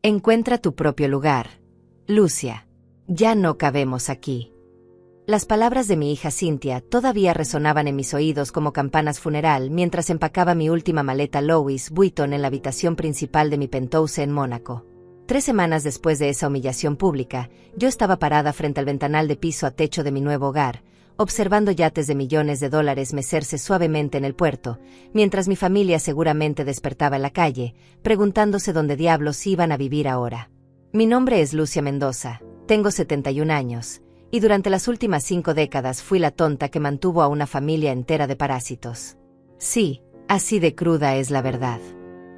Encuentra tu propio lugar. Lucia. Ya no cabemos aquí. Las palabras de mi hija Cynthia todavía resonaban en mis oídos como campanas funeral mientras empacaba mi última maleta Louis Vuitton en la habitación principal de mi penthouse en Mónaco. 3 semanas después de esa humillación pública, yo estaba parada frente al ventanal de piso a techo de mi nuevo hogar, observando yates de millones de dólares mecerse suavemente en el puerto, mientras mi familia seguramente despertaba en la calle, preguntándose dónde diablos iban a vivir ahora. Mi nombre es Lucia Mendoza, tengo 71 años, y durante las últimas 5 décadas fui la tonta que mantuvo a una familia entera de parásitos. Sí, así de cruda es la verdad.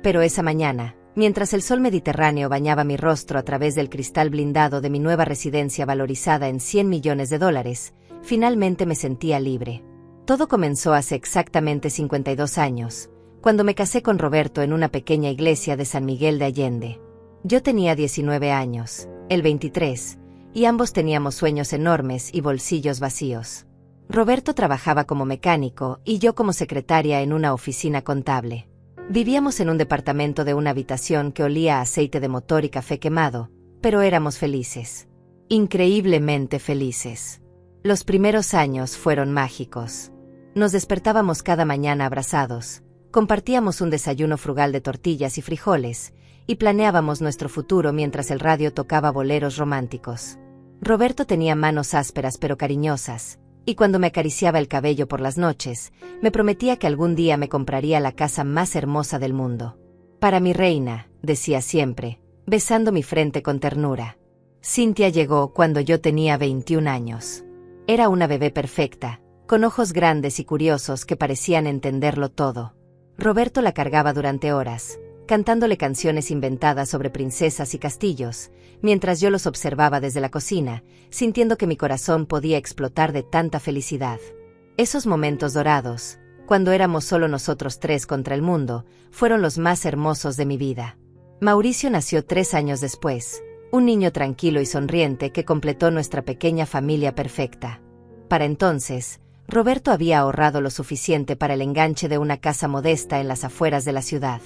Pero esa mañana, mientras el sol mediterráneo bañaba mi rostro a través del cristal blindado de mi nueva residencia valorizada en $100 millones, finalmente me sentía libre. Todo comenzó hace exactamente 52 años, cuando me casé con Roberto en una pequeña iglesia de San Miguel de Allende. Yo tenía 19 años, él 23, y ambos teníamos sueños enormes y bolsillos vacíos. Roberto trabajaba como mecánico y yo como secretaria en una oficina contable. Vivíamos en un departamento de una habitación que olía a aceite de motor y café quemado, pero éramos felices. Increíblemente felices. Los primeros años fueron mágicos. Nos despertábamos cada mañana abrazados, compartíamos un desayuno frugal de tortillas y frijoles, y planeábamos nuestro futuro mientras el radio tocaba boleros románticos. Roberto tenía manos ásperas pero cariñosas, y cuando me acariciaba el cabello por las noches, me prometía que algún día me compraría la casa más hermosa del mundo. Para mi reina, decía siempre, besando mi frente con ternura. Cynthia llegó cuando yo tenía 21 años. Era una bebé perfecta, con ojos grandes y curiosos que parecían entenderlo todo. Roberto la cargaba durante horas, cantándole canciones inventadas sobre princesas y castillos, mientras yo los observaba desde la cocina, sintiendo que mi corazón podía explotar de tanta felicidad. Esos momentos dorados, cuando éramos solo nosotros 3 contra el mundo, fueron los más hermosos de mi vida. Mauricio nació 3 años después, un niño tranquilo y sonriente que completó nuestra pequeña familia perfecta. Para entonces, Roberto había ahorrado lo suficiente para el enganche de una casa modesta en las afueras de la ciudad.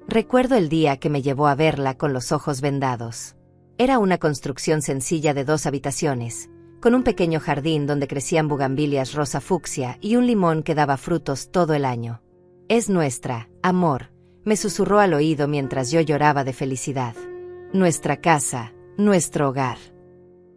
Recuerdo el día que me llevó a verla con los ojos vendados. Era una construcción sencilla de 2 habitaciones, con un pequeño jardín donde crecían bugambilias rosa fucsia y un limón que daba frutos todo el año. «Es nuestra, amor», me susurró al oído mientras yo lloraba de felicidad. Nuestra casa, nuestro hogar.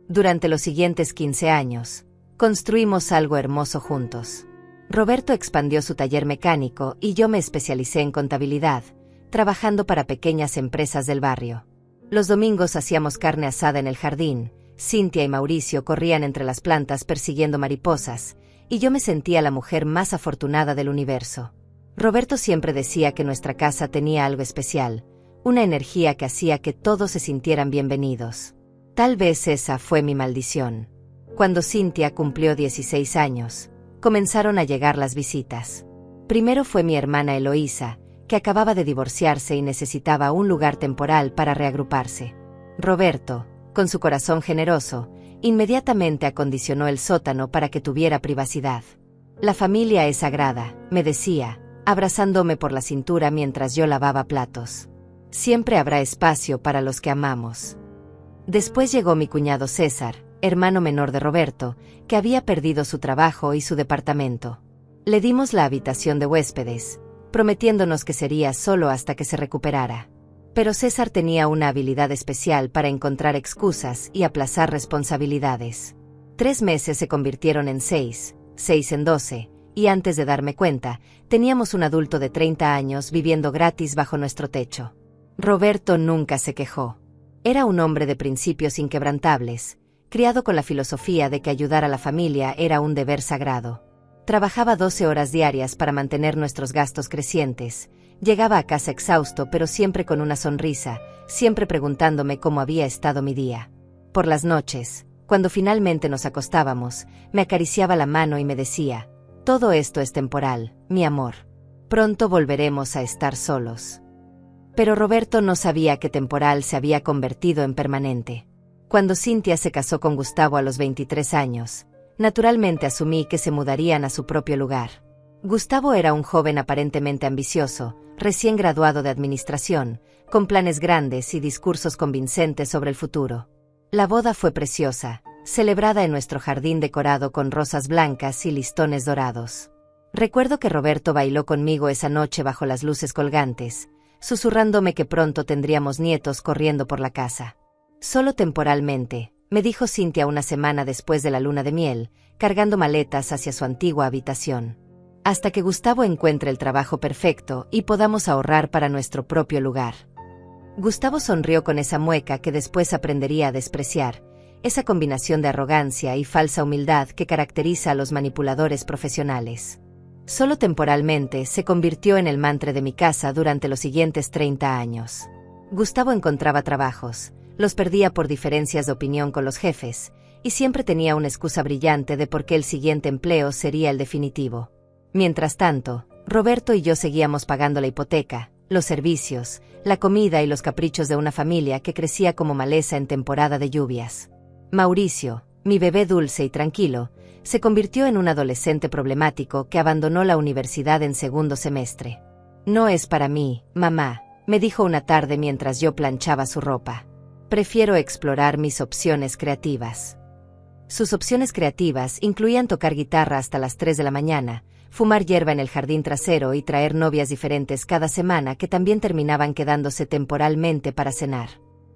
Durante los siguientes 15 años, construimos algo hermoso juntos. Roberto expandió su taller mecánico y yo me especialicé en contabilidad, trabajando para pequeñas empresas del barrio. Los domingos hacíamos carne asada en el jardín, Cynthia y Mauricio corrían entre las plantas persiguiendo mariposas, y yo me sentía la mujer más afortunada del universo. Roberto siempre decía que nuestra casa tenía algo especial, una energía que hacía que todos se sintieran bienvenidos. Tal vez esa fue mi maldición. Cuando Cynthia cumplió 16 años, comenzaron a llegar las visitas. Primero fue mi hermana Eloísa, que acababa de divorciarse y necesitaba un lugar temporal para reagruparse. Roberto, con su corazón generoso, inmediatamente acondicionó el sótano para que tuviera privacidad. La familia es sagrada, me decía, abrazándome por la cintura mientras yo lavaba platos. Siempre habrá espacio para los que amamos. Después llegó mi cuñado César, hermano menor de Roberto, que había perdido su trabajo y su departamento. Le dimos la habitación de huéspedes, prometiéndonos que sería solo hasta que se recuperara. Pero César tenía una habilidad especial para encontrar excusas y aplazar responsabilidades. 3 meses se convirtieron en 6, 6 en 12, y antes de darme cuenta, teníamos un adulto de 30 años viviendo gratis bajo nuestro techo. Roberto nunca se quejó. Era un hombre de principios inquebrantables, criado con la filosofía de que ayudar a la familia era un deber sagrado. Trabajaba 12 horas diarias para mantener nuestros gastos crecientes. Llegaba a casa exhausto pero siempre con una sonrisa, siempre preguntándome cómo había estado mi día. Por las noches, cuando finalmente nos acostábamos, me acariciaba la mano y me decía: «Todo esto es temporal, mi amor. Pronto volveremos a estar solos». Pero Roberto no sabía que temporal se había convertido en permanente. Cuando Cynthia se casó con Gustavo a los 23 años, naturalmente asumí que se mudarían a su propio lugar. Gustavo era un joven aparentemente ambicioso, recién graduado de administración, con planes grandes y discursos convincentes sobre el futuro. La boda fue preciosa, celebrada en nuestro jardín decorado con rosas blancas y listones dorados. Recuerdo que Roberto bailó conmigo esa noche bajo las luces colgantes, susurrándome que pronto tendríamos nietos corriendo por la casa. Solo temporalmente, me dijo Cynthia una semana después de la luna de miel, cargando maletas hacia su antigua habitación. Hasta que Gustavo encuentre el trabajo perfecto y podamos ahorrar para nuestro propio lugar. Gustavo sonrió con esa mueca que después aprendería a despreciar, esa combinación de arrogancia y falsa humildad que caracteriza a los manipuladores profesionales. Solo temporalmente se convirtió en el mantra de mi casa durante los siguientes 30 años. Gustavo encontraba trabajos, los perdía por diferencias de opinión con los jefes, y siempre tenía una excusa brillante de por qué el siguiente empleo sería el definitivo. Mientras tanto, Roberto y yo seguíamos pagando la hipoteca, los servicios, la comida y los caprichos de una familia que crecía como maleza en temporada de lluvias. Mauricio, mi bebé dulce y tranquilo, se convirtió en un adolescente problemático que abandonó la universidad en segundo semestre. No es para mí, mamá, me dijo una tarde mientras yo planchaba su ropa. Prefiero explorar mis opciones creativas. Sus opciones creativas incluían tocar guitarra hasta las 3 de la mañana, fumar hierba en el jardín trasero y traer novias diferentes cada semana que también terminaban quedándose temporalmente para cenar.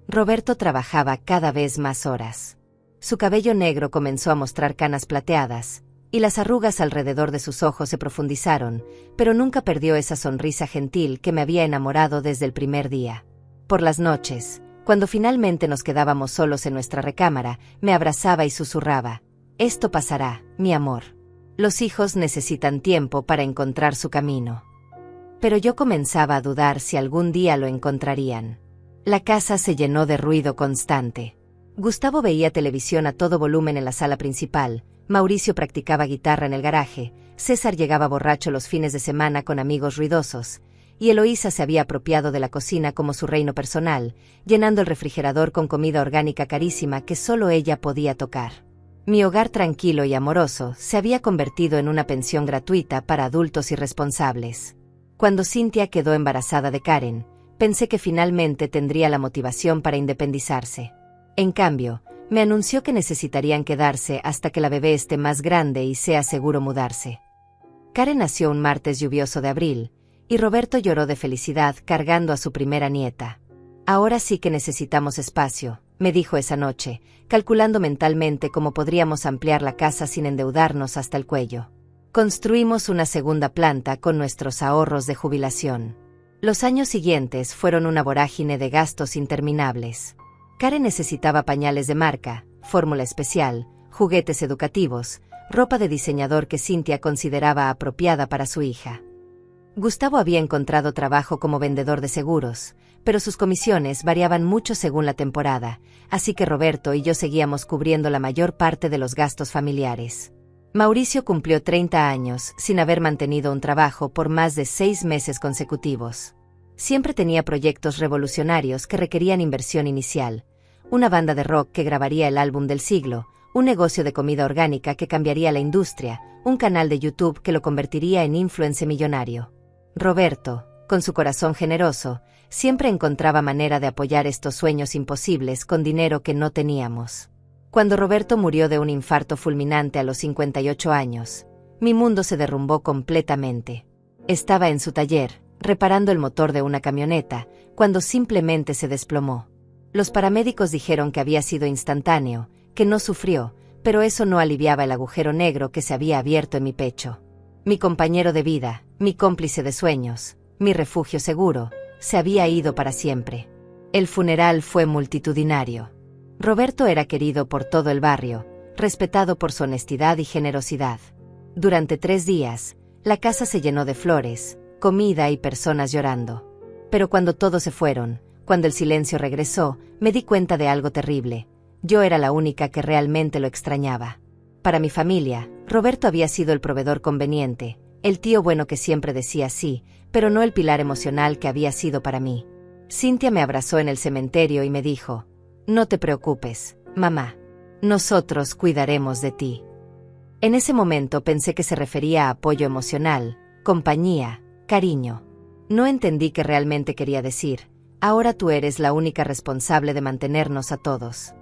Roberto trabajaba cada vez más horas. Su cabello negro comenzó a mostrar canas plateadas, y las arrugas alrededor de sus ojos se profundizaron, pero nunca perdió esa sonrisa gentil que me había enamorado desde el primer día. Por las noches, cuando finalmente nos quedábamos solos en nuestra recámara, me abrazaba y susurraba: «Esto pasará, mi amor. Los hijos necesitan tiempo para encontrar su camino». Pero yo comenzaba a dudar si algún día lo encontrarían. La casa se llenó de ruido constante. Gustavo veía televisión a todo volumen en la sala principal, Mauricio practicaba guitarra en el garaje, César llegaba borracho los fines de semana con amigos ruidosos, y Eloísa se había apropiado de la cocina como su reino personal, llenando el refrigerador con comida orgánica carísima que solo ella podía tocar. Mi hogar tranquilo y amoroso se había convertido en una pensión gratuita para adultos irresponsables. Cuando Cynthia quedó embarazada de Karen, pensé que finalmente tendría la motivación para independizarse. En cambio, me anunció que necesitarían quedarse hasta que la bebé esté más grande y sea seguro mudarse. Karen nació un martes lluvioso de abril, y Roberto lloró de felicidad cargando a su primera nieta. «Ahora sí que necesitamos espacio», me dijo esa noche, calculando mentalmente cómo podríamos ampliar la casa sin endeudarnos hasta el cuello. Construimos una segunda planta con nuestros ahorros de jubilación. Los años siguientes fueron una vorágine de gastos interminables. Karen necesitaba pañales de marca, fórmula especial, juguetes educativos, ropa de diseñador que Cynthia consideraba apropiada para su hija. Gustavo había encontrado trabajo como vendedor de seguros, pero sus comisiones variaban mucho según la temporada, así que Roberto y yo seguíamos cubriendo la mayor parte de los gastos familiares. Mauricio cumplió 30 años sin haber mantenido un trabajo por más de 6 meses consecutivos. Siempre tenía proyectos revolucionarios que requerían inversión inicial, una banda de rock que grabaría el álbum del siglo, un negocio de comida orgánica que cambiaría la industria, un canal de YouTube que lo convertiría en influencer millonario. Roberto, con su corazón generoso, siempre encontraba manera de apoyar estos sueños imposibles con dinero que no teníamos. Cuando Roberto murió de un infarto fulminante a los 58 años, mi mundo se derrumbó completamente. Estaba en su taller, reparando el motor de una camioneta, cuando simplemente se desplomó. Los paramédicos dijeron que había sido instantáneo, que no sufrió, pero eso no aliviaba el agujero negro que se había abierto en mi pecho. Mi compañero de vida, mi cómplice de sueños, mi refugio seguro, se había ido para siempre. El funeral fue multitudinario. Roberto era querido por todo el barrio, respetado por su honestidad y generosidad. Durante 3 días, la casa se llenó de flores, comida y personas llorando. Pero cuando todos se fueron, cuando el silencio regresó, me di cuenta de algo terrible. Yo era la única que realmente lo extrañaba. Para mi familia, Roberto había sido el proveedor conveniente, el tío bueno que siempre decía sí, pero no el pilar emocional que había sido para mí. Cynthia me abrazó en el cementerio y me dijo: «No te preocupes, mamá. Nosotros cuidaremos de ti». En ese momento pensé que se refería a apoyo emocional, compañía, cariño. No entendí qué realmente quería decir. Ahora tú eres la única responsable de mantenernos a todos.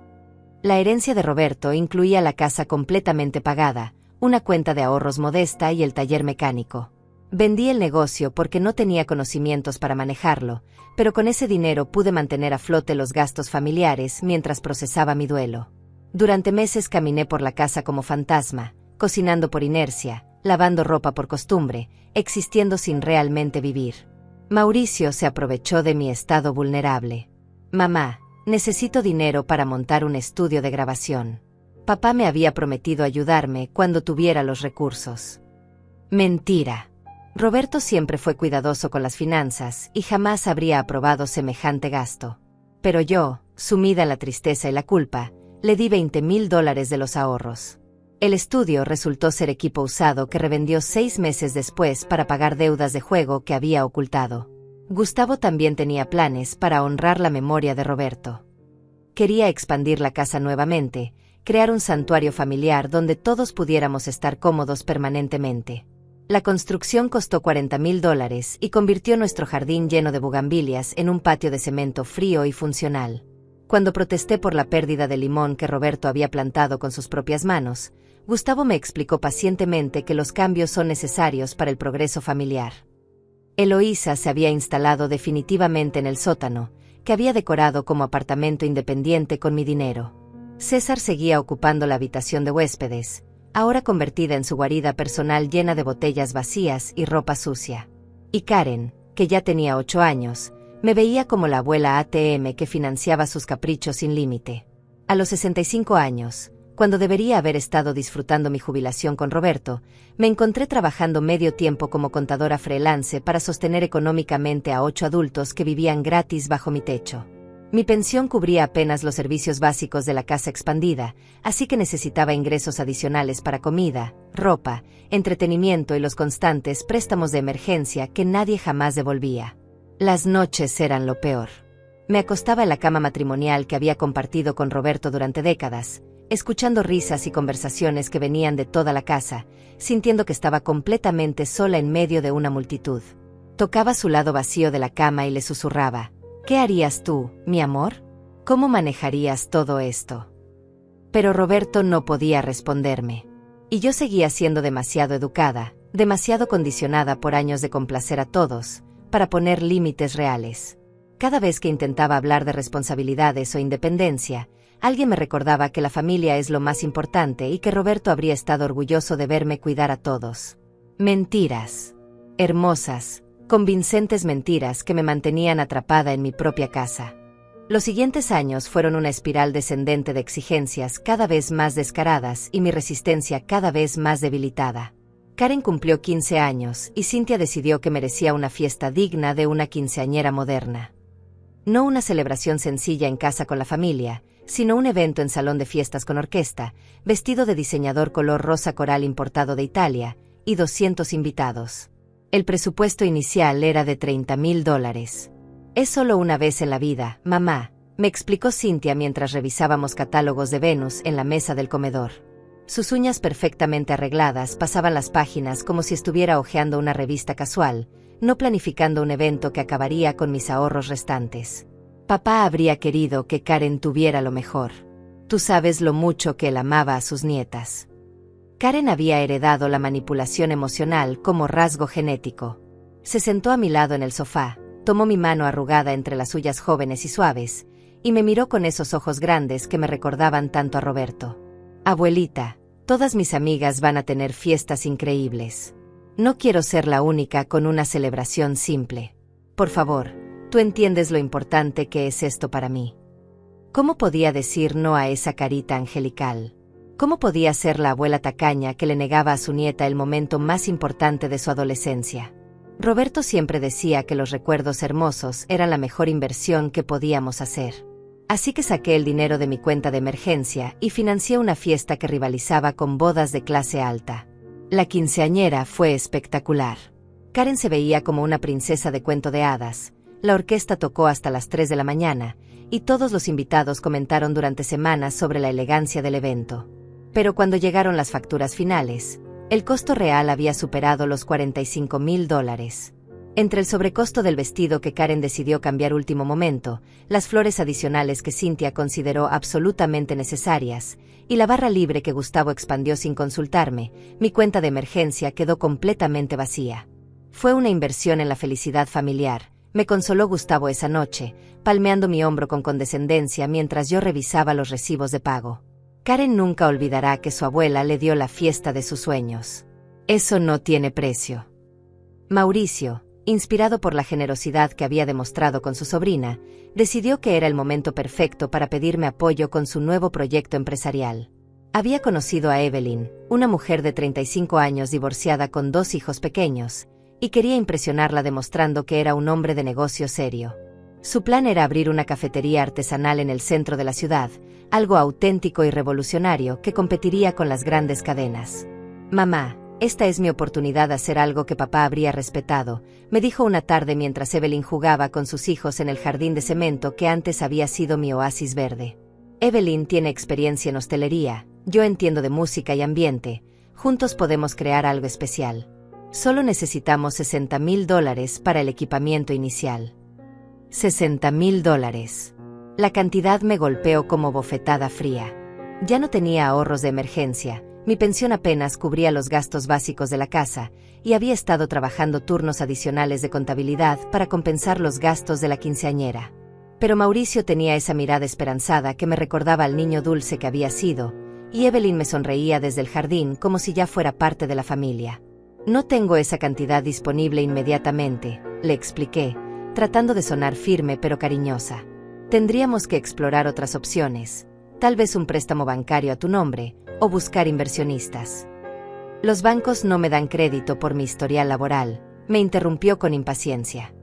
La herencia de Roberto incluía la casa completamente pagada, una cuenta de ahorros modesta y el taller mecánico. Vendí el negocio porque no tenía conocimientos para manejarlo, pero con ese dinero pude mantener a flote los gastos familiares mientras procesaba mi duelo. Durante meses caminé por la casa como fantasma, cocinando por inercia, lavando ropa por costumbre, existiendo sin realmente vivir. Mauricio se aprovechó de mi estado vulnerable. Mamá, necesito dinero para montar un estudio de grabación. Papá me había prometido ayudarme cuando tuviera los recursos. Mentira. Roberto siempre fue cuidadoso con las finanzas y jamás habría aprobado semejante gasto. Pero yo, sumida en la tristeza y la culpa, le di $20,000 de los ahorros. El estudio resultó ser equipo usado que revendió 6 meses después para pagar deudas de juego que había ocultado. Gustavo también tenía planes para honrar la memoria de Roberto. Quería expandir la casa nuevamente, crear un santuario familiar donde todos pudiéramos estar cómodos permanentemente. La construcción costó $40,000 y convirtió nuestro jardín lleno de bugambilias en un patio de cemento frío y funcional. Cuando protesté por la pérdida de limón que Roberto había plantado con sus propias manos, Gustavo me explicó pacientemente que los cambios son necesarios para el progreso familiar. Eloísa se había instalado definitivamente en el sótano, que había decorado como apartamento independiente con mi dinero. César seguía ocupando la habitación de huéspedes, ahora convertida en su guarida personal llena de botellas vacías y ropa sucia. Y Karen, que ya tenía 8 años, me veía como la abuela ATM que financiaba sus caprichos sin límite. A los 65 años, cuando debería haber estado disfrutando mi jubilación con Roberto, me encontré trabajando medio tiempo como contadora freelance para sostener económicamente a 8 adultos que vivían gratis bajo mi techo. Mi pensión cubría apenas los servicios básicos de la casa expandida, así que necesitaba ingresos adicionales para comida, ropa, entretenimiento y los constantes préstamos de emergencia que nadie jamás devolvía. Las noches eran lo peor. Me acostaba en la cama matrimonial que había compartido con Roberto durante décadas, escuchando risas y conversaciones que venían de toda la casa, sintiendo que estaba completamente sola en medio de una multitud. Tocaba su lado vacío de la cama y le susurraba: ¿qué harías tú, mi amor? ¿Cómo manejarías todo esto? Pero Roberto no podía responderme. Y yo seguía siendo demasiado educada, demasiado condicionada por años de complacer a todos, para poner límites reales. Cada vez que intentaba hablar de responsabilidades o independencia, alguien me recordaba que la familia es lo más importante y que Roberto habría estado orgulloso de verme cuidar a todos. Mentiras. Hermosas, convincentes mentiras que me mantenían atrapada en mi propia casa. Los siguientes años fueron una espiral descendente de exigencias cada vez más descaradas y mi resistencia cada vez más debilitada. Karen cumplió 15 años y Cynthia decidió que merecía una fiesta digna de una quinceañera moderna. No una celebración sencilla en casa con la familia, sino un evento en salón de fiestas con orquesta, vestido de diseñador color rosa coral importado de Italia, y 200 invitados. El presupuesto inicial era de $30,000. Es solo una vez en la vida, mamá, me explicó Cynthia mientras revisábamos catálogos de Venus en la mesa del comedor. Sus uñas perfectamente arregladas pasaban las páginas como si estuviera hojeando una revista casual, no planificando un evento que acabaría con mis ahorros restantes. Papá habría querido que Karen tuviera lo mejor. Tú sabes lo mucho que él amaba a sus nietas. Karen había heredado la manipulación emocional como rasgo genético. Se sentó a mi lado en el sofá, tomó mi mano arrugada entre las suyas jóvenes y suaves, y me miró con esos ojos grandes que me recordaban tanto a Roberto. Abuelita, todas mis amigas van a tener fiestas increíbles. No quiero ser la única con una celebración simple. Por favor, tú entiendes lo importante que es esto para mí. ¿Cómo podía decir no a esa carita angelical? ¿Cómo podía ser la abuela tacaña que le negaba a su nieta el momento más importante de su adolescencia? Roberto siempre decía que los recuerdos hermosos eran la mejor inversión que podíamos hacer. Así que saqué el dinero de mi cuenta de emergencia y financié una fiesta que rivalizaba con bodas de clase alta. La quinceañera fue espectacular. Karen se veía como una princesa de cuento de hadas. La orquesta tocó hasta las 3 de la mañana, y todos los invitados comentaron durante semanas sobre la elegancia del evento. Pero cuando llegaron las facturas finales, el costo real había superado los $45,000. Entre el sobrecosto del vestido que Karen decidió cambiar último momento, las flores adicionales que Cynthia consideró absolutamente necesarias, y la barra libre que Gustavo expandió sin consultarme, mi cuenta de emergencia quedó completamente vacía. Fue una inversión en la felicidad familiar, me consoló Gustavo esa noche, palmeando mi hombro con condescendencia mientras yo revisaba los recibos de pago. Karen nunca olvidará que su abuela le dio la fiesta de sus sueños. Eso no tiene precio. Mauricio, inspirado por la generosidad que había demostrado con su sobrina, decidió que era el momento perfecto para pedirme apoyo con su nuevo proyecto empresarial. Había conocido a Evelyn, una mujer de 35 años divorciada con 2 hijos pequeños, y quería impresionarla demostrando que era un hombre de negocio serio. Su plan era abrir una cafetería artesanal en el centro de la ciudad, algo auténtico y revolucionario que competiría con las grandes cadenas. «Mamá, esta es mi oportunidad de hacer algo que papá habría respetado», me dijo una tarde mientras Evelyn jugaba con sus hijos en el jardín de cemento que antes había sido mi oasis verde. Evelyn tiene experiencia en hostelería, yo entiendo de música y ambiente, juntos podemos crear algo especial. Solo necesitamos $60,000 para el equipamiento inicial. $60,000. La cantidad me golpeó como bofetada fría. Ya no tenía ahorros de emergencia, mi pensión apenas cubría los gastos básicos de la casa, y había estado trabajando turnos adicionales de contabilidad para compensar los gastos de la quinceañera. Pero Mauricio tenía esa mirada esperanzada que me recordaba al niño dulce que había sido, y Evelyn me sonreía desde el jardín como si ya fuera parte de la familia. «No tengo esa cantidad disponible inmediatamente», le expliqué, tratando de sonar firme pero cariñosa. «Tendríamos que explorar otras opciones, tal vez un préstamo bancario a tu nombre, o buscar inversionistas». «Los bancos no me dan crédito por mi historial laboral», me interrumpió con impaciencia.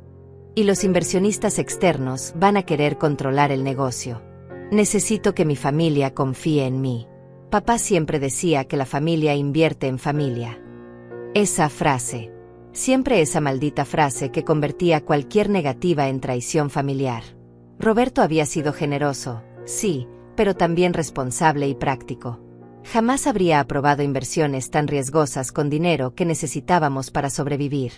«Y los inversionistas externos van a querer controlar el negocio. Necesito que mi familia confíe en mí. Papá siempre decía que la familia invierte en familia». Esa frase. Siempre esa maldita frase que convertía cualquier negativa en traición familiar. Roberto había sido generoso, sí, pero también responsable y práctico. Jamás habría aprobado inversiones tan riesgosas con dinero que necesitábamos para sobrevivir.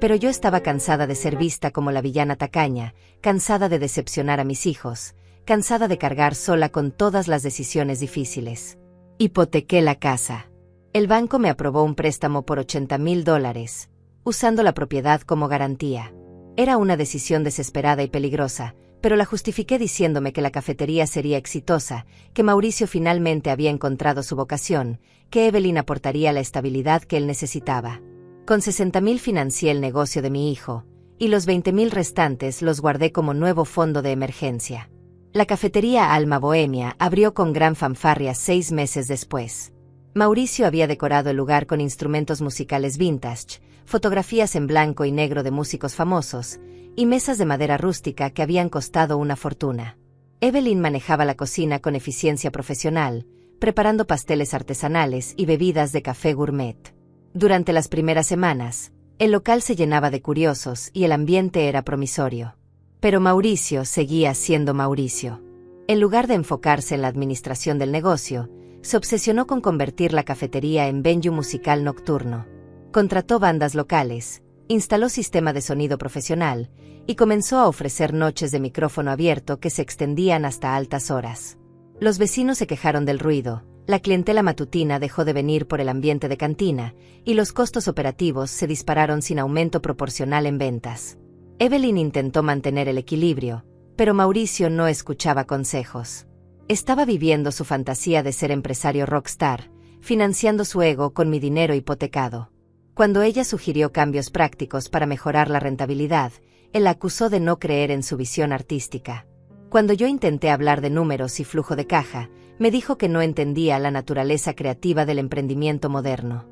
Pero yo estaba cansada de ser vista como la villana tacaña, cansada de decepcionar a mis hijos, cansada de cargar sola con todas las decisiones difíciles. Hipotequé la casa. El banco me aprobó un préstamo por $80,000, usando la propiedad como garantía. Era una decisión desesperada y peligrosa, pero la justifiqué diciéndome que la cafetería sería exitosa, que Mauricio finalmente había encontrado su vocación, que Evelyn aportaría la estabilidad que él necesitaba. Con $60,000 financié el negocio de mi hijo, y los $20,000 restantes los guardé como nuevo fondo de emergencia. La cafetería Alma Bohemia abrió con gran fanfarria 6 meses después. Mauricio había decorado el lugar con instrumentos musicales vintage, fotografías en blanco y negro de músicos famosos, y mesas de madera rústica que habían costado una fortuna. Evelyn manejaba la cocina con eficiencia profesional, preparando pasteles artesanales y bebidas de café gourmet. Durante las primeras semanas, el local se llenaba de curiosos y el ambiente era promisorio. Pero Mauricio seguía siendo Mauricio. En lugar de enfocarse en la administración del negocio, se obsesionó con convertir la cafetería en venue musical nocturno. Contrató bandas locales, instaló sistema de sonido profesional y comenzó a ofrecer noches de micrófono abierto que se extendían hasta altas horas. Los vecinos se quejaron del ruido, la clientela matutina dejó de venir por el ambiente de cantina y los costos operativos se dispararon sin aumento proporcional en ventas. Evelyn intentó mantener el equilibrio, pero Mauricio no escuchaba consejos. Estaba viviendo su fantasía de ser empresario rockstar, financiando su ego con mi dinero hipotecado. Cuando ella sugirió cambios prácticos para mejorar la rentabilidad, él la acusó de no creer en su visión artística. Cuando yo intenté hablar de números y flujo de caja, me dijo que no entendía la naturaleza creativa del emprendimiento moderno.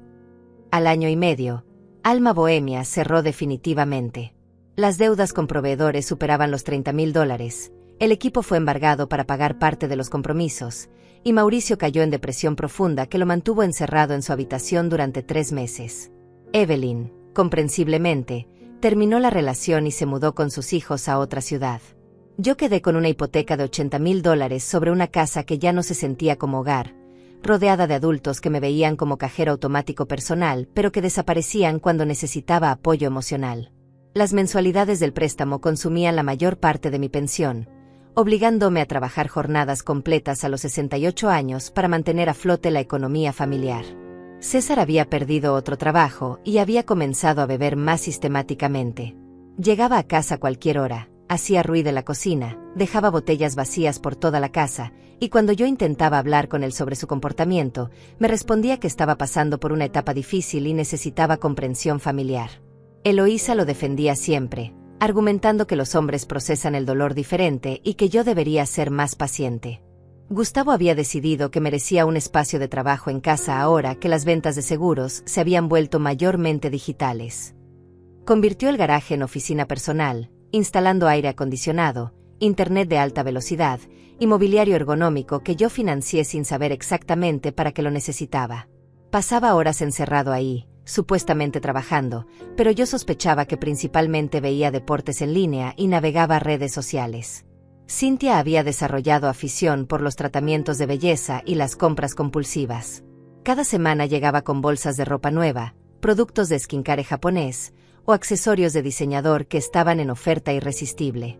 Al año y medio, Alma Bohemia cerró definitivamente. Las deudas con proveedores superaban los $30,000. El equipo fue embargado para pagar parte de los compromisos, y Mauricio cayó en depresión profunda que lo mantuvo encerrado en su habitación durante 3 meses. Evelyn, comprensiblemente, terminó la relación y se mudó con sus hijos a otra ciudad. Yo quedé con una hipoteca de $80,000 sobre una casa que ya no se sentía como hogar, rodeada de adultos que me veían como cajero automático personal, pero que desaparecían cuando necesitaba apoyo emocional. Las mensualidades del préstamo consumían la mayor parte de mi pensión, obligándome a trabajar jornadas completas a los 68 años para mantener a flote la economía familiar. César había perdido otro trabajo y había comenzado a beber más sistemáticamente. Llegaba a casa a cualquier hora, hacía ruido en la cocina, dejaba botellas vacías por toda la casa, y cuando yo intentaba hablar con él sobre su comportamiento, me respondía que estaba pasando por una etapa difícil y necesitaba comprensión familiar. Eloísa lo defendía siempre, argumentando que los hombres procesan el dolor diferente y que yo debería ser más paciente. Gustavo había decidido que merecía un espacio de trabajo en casa ahora que las ventas de seguros se habían vuelto mayormente digitales. Convirtió el garaje en oficina personal, instalando aire acondicionado, internet de alta velocidad y mobiliario ergonómico que yo financié sin saber exactamente para qué lo necesitaba. Pasaba horas encerrado ahí, supuestamente trabajando, pero yo sospechaba que principalmente veía deportes en línea y navegaba redes sociales. Cintia había desarrollado afición por los tratamientos de belleza y las compras compulsivas. Cada semana llegaba con bolsas de ropa nueva, productos de skincare japonés o accesorios de diseñador que estaban en oferta irresistible.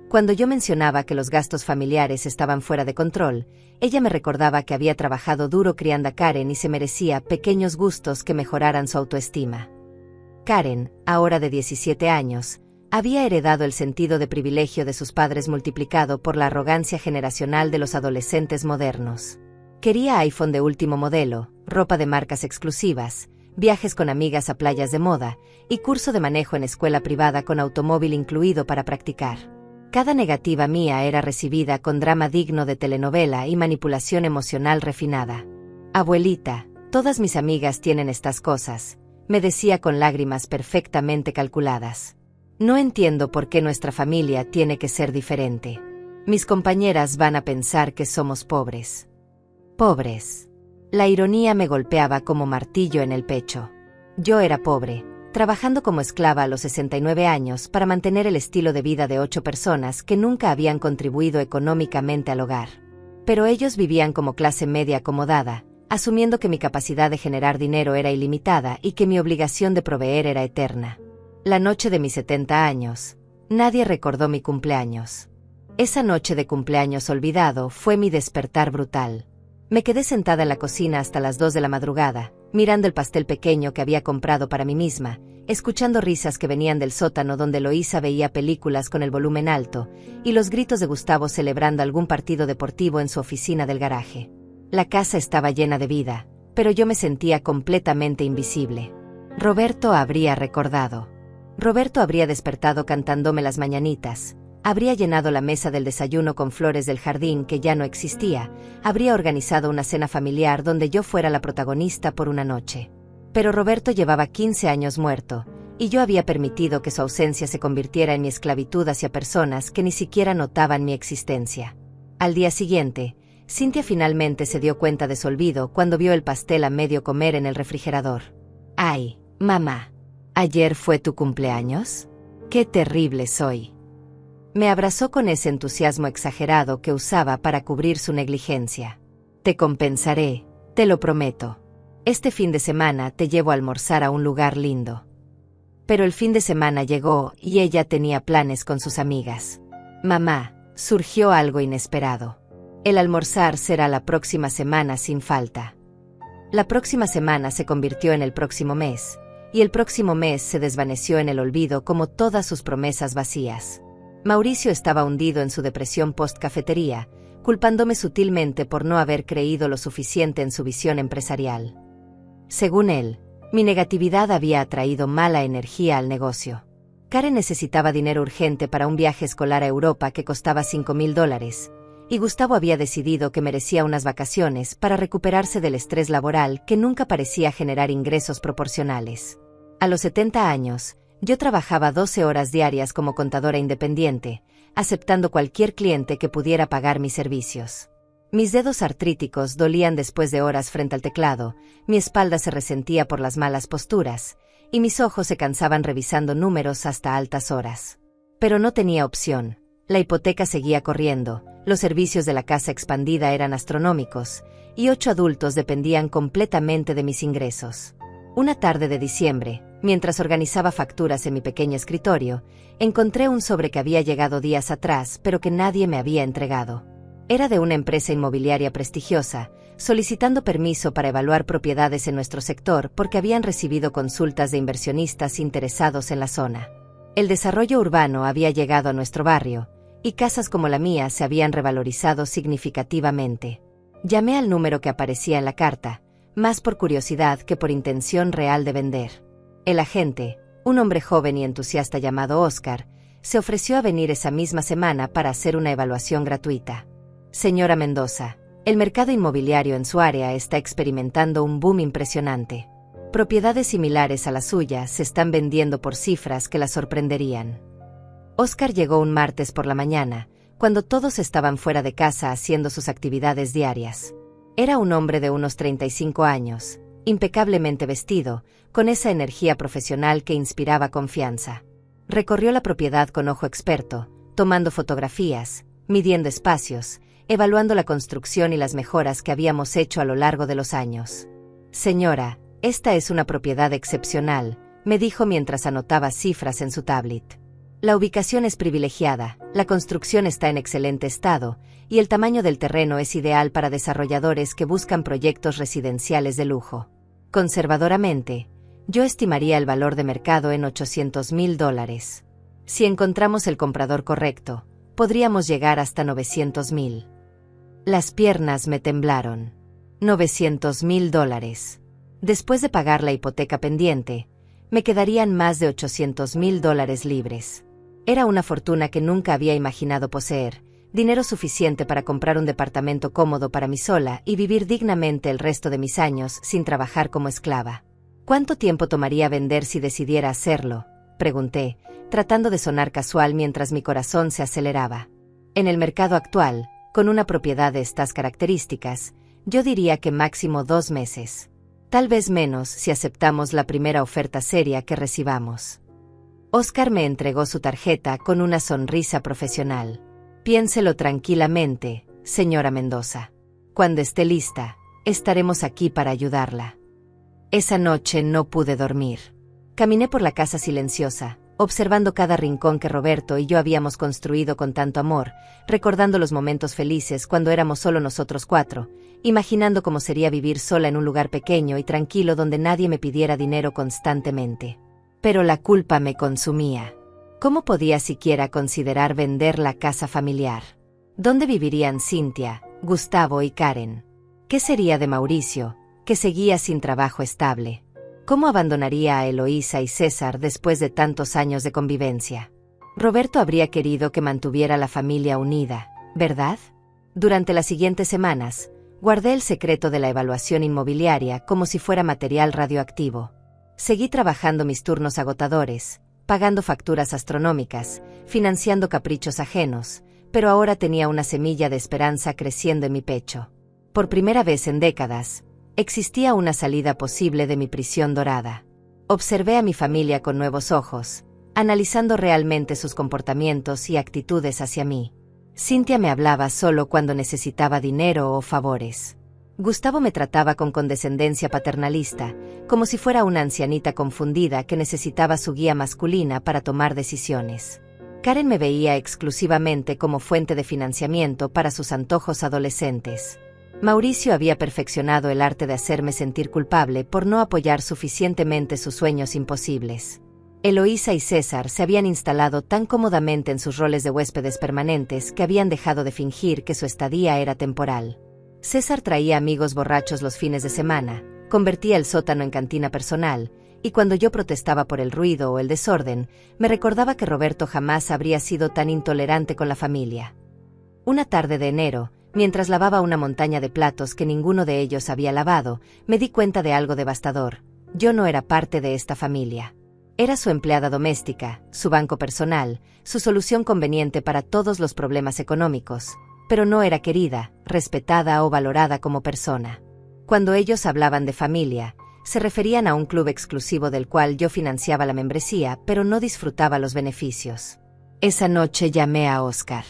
Cuando yo mencionaba que los gastos familiares estaban fuera de control, ella me recordaba que había trabajado duro criando a Karen y se merecía pequeños gustos que mejoraran su autoestima. Karen, ahora de 17 años, había heredado el sentido de privilegio de sus padres multiplicado por la arrogancia generacional de los adolescentes modernos. Quería iPhone de último modelo, ropa de marcas exclusivas, viajes con amigas a playas de moda y curso de manejo en escuela privada con automóvil incluido para practicar. Cada negativa mía era recibida con drama digno de telenovela y manipulación emocional refinada. Abuelita, todas mis amigas tienen estas cosas, me decía con lágrimas perfectamente calculadas. No entiendo por qué nuestra familia tiene que ser diferente. Mis compañeras van a pensar que somos pobres. Pobres. La ironía me golpeaba como martillo en el pecho. Yo era pobre, trabajando como esclava a los 69 años para mantener el estilo de vida de 8 personas que nunca habían contribuido económicamente al hogar. Pero ellos vivían como clase media acomodada, asumiendo que mi capacidad de generar dinero era ilimitada y que mi obligación de proveer era eterna. La noche de mis 70 años, nadie recordó mi cumpleaños. Esa noche de cumpleaños olvidado fue mi despertar brutal. Me quedé sentada en la cocina hasta las 2 de la madrugada, mirando el pastel pequeño que había comprado para mí misma, escuchando risas que venían del sótano donde Eloísa veía películas con el volumen alto, y los gritos de Gustavo celebrando algún partido deportivo en su oficina del garaje. La casa estaba llena de vida, pero yo me sentía completamente invisible. Roberto habría recordado. Roberto habría despertado cantándome las mañanitas, habría llenado la mesa del desayuno con flores del jardín que ya no existía, habría organizado una cena familiar donde yo fuera la protagonista por una noche. Pero Roberto llevaba 15 años muerto, y yo había permitido que su ausencia se convirtiera en mi esclavitud hacia personas que ni siquiera notaban mi existencia. Al día siguiente, Cintia finalmente se dio cuenta de su olvido cuando vio el pastel a medio comer en el refrigerador. ¡Ay, mamá! ¿Ayer fue tu cumpleaños? ¡Qué terrible soy! Me abrazó con ese entusiasmo exagerado que usaba para cubrir su negligencia. Te compensaré, te lo prometo. Este fin de semana te llevo a almorzar a un lugar lindo. Pero el fin de semana llegó y ella tenía planes con sus amigas. Mamá, surgió algo inesperado. El almorzar será la próxima semana sin falta. La próxima semana se convirtió en el próximo mes, y el próximo mes se desvaneció en el olvido como todas sus promesas vacías. Mauricio estaba hundido en su depresión post-cafetería, culpándome sutilmente por no haber creído lo suficiente en su visión empresarial. Según él, mi negatividad había atraído mala energía al negocio. Karen necesitaba dinero urgente para un viaje escolar a Europa que costaba $5,000, y Gustavo había decidido que merecía unas vacaciones para recuperarse del estrés laboral que nunca parecía generar ingresos proporcionales. A los 70 años, yo trabajaba 12 horas diarias como contadora independiente, aceptando cualquier cliente que pudiera pagar mis servicios. Mis dedos artríticos dolían después de horas frente al teclado, mi espalda se resentía por las malas posturas, y mis ojos se cansaban revisando números hasta altas horas. Pero no tenía opción. La hipoteca seguía corriendo, los servicios de la casa expandida eran astronómicos, y 8 adultos dependían completamente de mis ingresos. Una tarde de diciembre, mientras organizaba facturas en mi pequeño escritorio, encontré un sobre que había llegado días atrás, pero que nadie me había entregado. Era de una empresa inmobiliaria prestigiosa, solicitando permiso para evaluar propiedades en nuestro sector porque habían recibido consultas de inversionistas interesados en la zona. El desarrollo urbano había llegado a nuestro barrio, y casas como la mía se habían revalorizado significativamente. Llamé al número que aparecía en la carta, más por curiosidad que por intención real de vender. El agente, un hombre joven y entusiasta llamado Oscar, se ofreció a venir esa misma semana para hacer una evaluación gratuita. Señora Mendoza, el mercado inmobiliario en su área está experimentando un boom impresionante. Propiedades similares a la suya se están vendiendo por cifras que la sorprenderían. Oscar llegó un martes por la mañana, cuando todos estaban fuera de casa haciendo sus actividades diarias. Era un hombre de unos 35 años, impecablemente vestido, con esa energía profesional que inspiraba confianza. Recorrió la propiedad con ojo experto, tomando fotografías, midiendo espacios, evaluando la construcción y las mejoras que habíamos hecho a lo largo de los años. Señora, esta es una propiedad excepcional, me dijo mientras anotaba cifras en su tablet. La ubicación es privilegiada, la construcción está en excelente estado, y el tamaño del terreno es ideal para desarrolladores que buscan proyectos residenciales de lujo. Conservadoramente, yo estimaría el valor de mercado en $800,000. Si encontramos el comprador correcto, podríamos llegar hasta $900,000. Las piernas me temblaron. $900,000. Después de pagar la hipoteca pendiente, me quedarían más de $800,000 libres. Era una fortuna que nunca había imaginado poseer, dinero suficiente para comprar un departamento cómodo para mí sola y vivir dignamente el resto de mis años sin trabajar como esclava. ¿Cuánto tiempo tomaría vender si decidiera hacerlo?, pregunté, tratando de sonar casual mientras mi corazón se aceleraba. En el mercado actual, con una propiedad de estas características, yo diría que máximo 2 meses. Tal vez menos si aceptamos la primera oferta seria que recibamos. Oscar me entregó su tarjeta con una sonrisa profesional. Piénselo tranquilamente, señora Mendoza. Cuando esté lista, estaremos aquí para ayudarla. Esa noche no pude dormir. Caminé por la casa silenciosa, observando cada rincón que Roberto y yo habíamos construido con tanto amor, recordando los momentos felices cuando éramos solo nosotros 4, imaginando cómo sería vivir sola en un lugar pequeño y tranquilo donde nadie me pidiera dinero constantemente. Pero la culpa me consumía. ¿Cómo podía siquiera considerar vender la casa familiar? ¿Dónde vivirían Cynthia, Gustavo y Karen? ¿Qué sería de Mauricio, que seguía sin trabajo estable? ¿Cómo abandonaría a Eloísa y César después de tantos años de convivencia? Roberto habría querido que mantuviera la familia unida, ¿verdad? Durante las siguientes semanas, guardé el secreto de la evaluación inmobiliaria como si fuera material radioactivo. Seguí trabajando mis turnos agotadores, pagando facturas astronómicas, financiando caprichos ajenos, pero ahora tenía una semilla de esperanza creciendo en mi pecho. Por primera vez en décadas, existía una salida posible de mi prisión dorada. Observé a mi familia con nuevos ojos, analizando realmente sus comportamientos y actitudes hacia mí. Cynthia me hablaba solo cuando necesitaba dinero o favores. Gustavo me trataba con condescendencia paternalista, como si fuera una ancianita confundida que necesitaba su guía masculina para tomar decisiones. Karen me veía exclusivamente como fuente de financiamiento para sus antojos adolescentes. Mauricio había perfeccionado el arte de hacerme sentir culpable por no apoyar suficientemente sus sueños imposibles. Eloísa y César se habían instalado tan cómodamente en sus roles de huéspedes permanentes que habían dejado de fingir que su estadía era temporal. César traía amigos borrachos los fines de semana, convertía el sótano en cantina personal, y cuando yo protestaba por el ruido o el desorden, me recordaba que Roberto jamás habría sido tan intolerante con la familia. Una tarde de enero, mientras lavaba una montaña de platos que ninguno de ellos había lavado, me di cuenta de algo devastador. Yo no era parte de esta familia. Era su empleada doméstica, su banco personal, su solución conveniente para todos los problemas económicos, pero no era querida, respetada o valorada como persona. Cuando ellos hablaban de familia, se referían a un club exclusivo del cual yo financiaba la membresía, pero no disfrutaba los beneficios. Esa noche llamé a Oscar.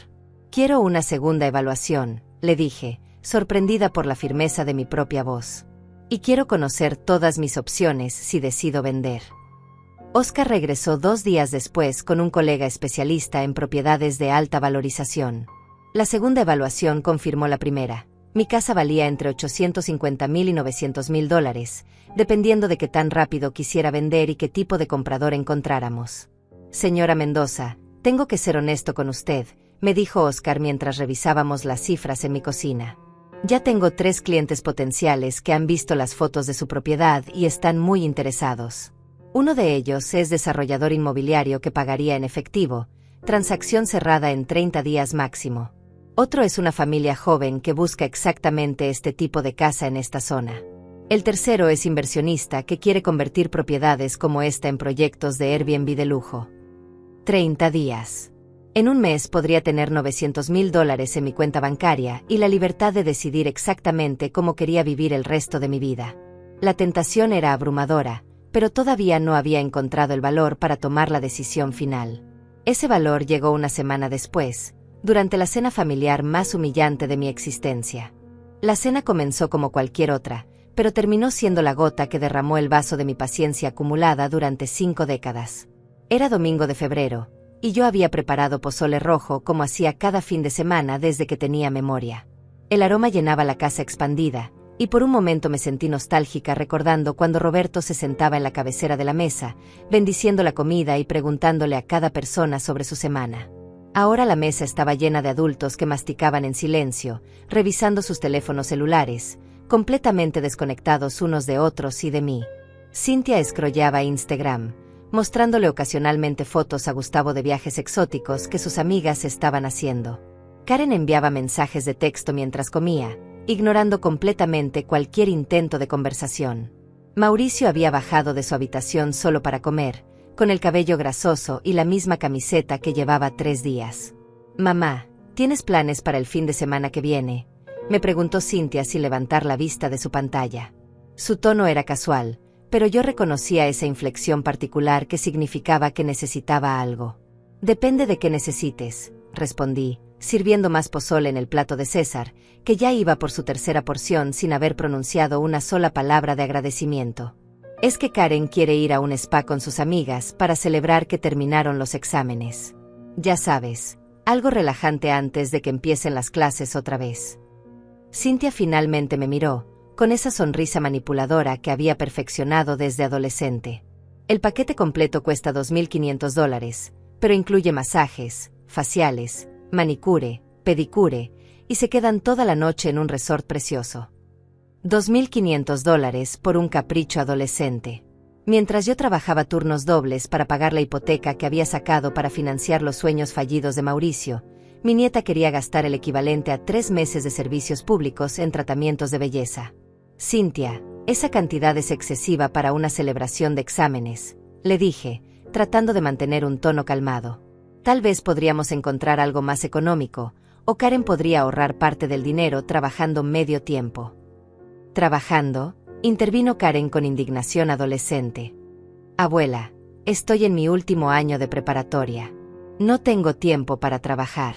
Quiero una segunda evaluación, le dije, sorprendida por la firmeza de mi propia voz. Y quiero conocer todas mis opciones si decido vender. Oscar regresó 2 días después con un colega especialista en propiedades de alta valorización. La segunda evaluación confirmó la primera. Mi casa valía entre $850,000 y $900,000, dependiendo de qué tan rápido quisiera vender y qué tipo de comprador encontráramos. Señora Mendoza, tengo que ser honesto con usted, me dijo Oscar mientras revisábamos las cifras en mi cocina. Ya tengo 3 clientes potenciales que han visto las fotos de su propiedad y están muy interesados. Uno de ellos es desarrollador inmobiliario que pagaría en efectivo, transacción cerrada en 30 días máximo. Otro es una familia joven que busca exactamente este tipo de casa en esta zona. El tercero es inversionista que quiere convertir propiedades como esta en proyectos de Airbnb de lujo. 30 días. En un mes podría tener $900,000 en mi cuenta bancaria y la libertad de decidir exactamente cómo quería vivir el resto de mi vida. La tentación era abrumadora, pero todavía no había encontrado el valor para tomar la decisión final. Ese valor llegó una semana después, durante la cena familiar más humillante de mi existencia. La cena comenzó como cualquier otra, pero terminó siendo la gota que derramó el vaso de mi paciencia acumulada durante 5 décadas. Era domingo de febrero, y yo había preparado pozole rojo como hacía cada fin de semana desde que tenía memoria. El aroma llenaba la casa expandida, y por un momento me sentí nostálgica recordando cuando Roberto se sentaba en la cabecera de la mesa, bendiciendo la comida y preguntándole a cada persona sobre su semana. Ahora la mesa estaba llena de adultos que masticaban en silencio, revisando sus teléfonos celulares, completamente desconectados unos de otros y de mí. Cynthia scrolleaba Instagram, mostrándole ocasionalmente fotos a Gustavo de viajes exóticos que sus amigas estaban haciendo. Karen enviaba mensajes de texto mientras comía, ignorando completamente cualquier intento de conversación. Mauricio había bajado de su habitación solo para comer, con el cabello grasoso y la misma camiseta que llevaba 3 días. «Mamá, ¿tienes planes para el fin de semana que viene?», me preguntó Cynthia sin levantar la vista de su pantalla. Su tono era casual, pero yo reconocía esa inflexión particular que significaba que necesitaba algo. «Depende de qué necesites», respondí, sirviendo más pozole en el plato de César, que ya iba por su tercera porción sin haber pronunciado una sola palabra de agradecimiento. Es que Karen quiere ir a un spa con sus amigas para celebrar que terminaron los exámenes. Ya sabes, algo relajante antes de que empiecen las clases otra vez. Cynthia finalmente me miró, con esa sonrisa manipuladora que había perfeccionado desde adolescente. El paquete completo cuesta $2,500, pero incluye masajes, faciales, manicure, pedicure, y se quedan toda la noche en un resort precioso. $2,500 por un capricho adolescente. Mientras yo trabajaba turnos dobles para pagar la hipoteca que había sacado para financiar los sueños fallidos de Mauricio, mi nieta quería gastar el equivalente a 3 meses de servicios públicos en tratamientos de belleza. «Cynthia, esa cantidad es excesiva para una celebración de exámenes», le dije, tratando de mantener un tono calmado. «Tal vez podríamos encontrar algo más económico, o Karen podría ahorrar parte del dinero trabajando medio tiempo». «¿Trabajando?», intervino Karen con indignación adolescente. «Abuela, estoy en mi último año de preparatoria. No tengo tiempo para trabajar.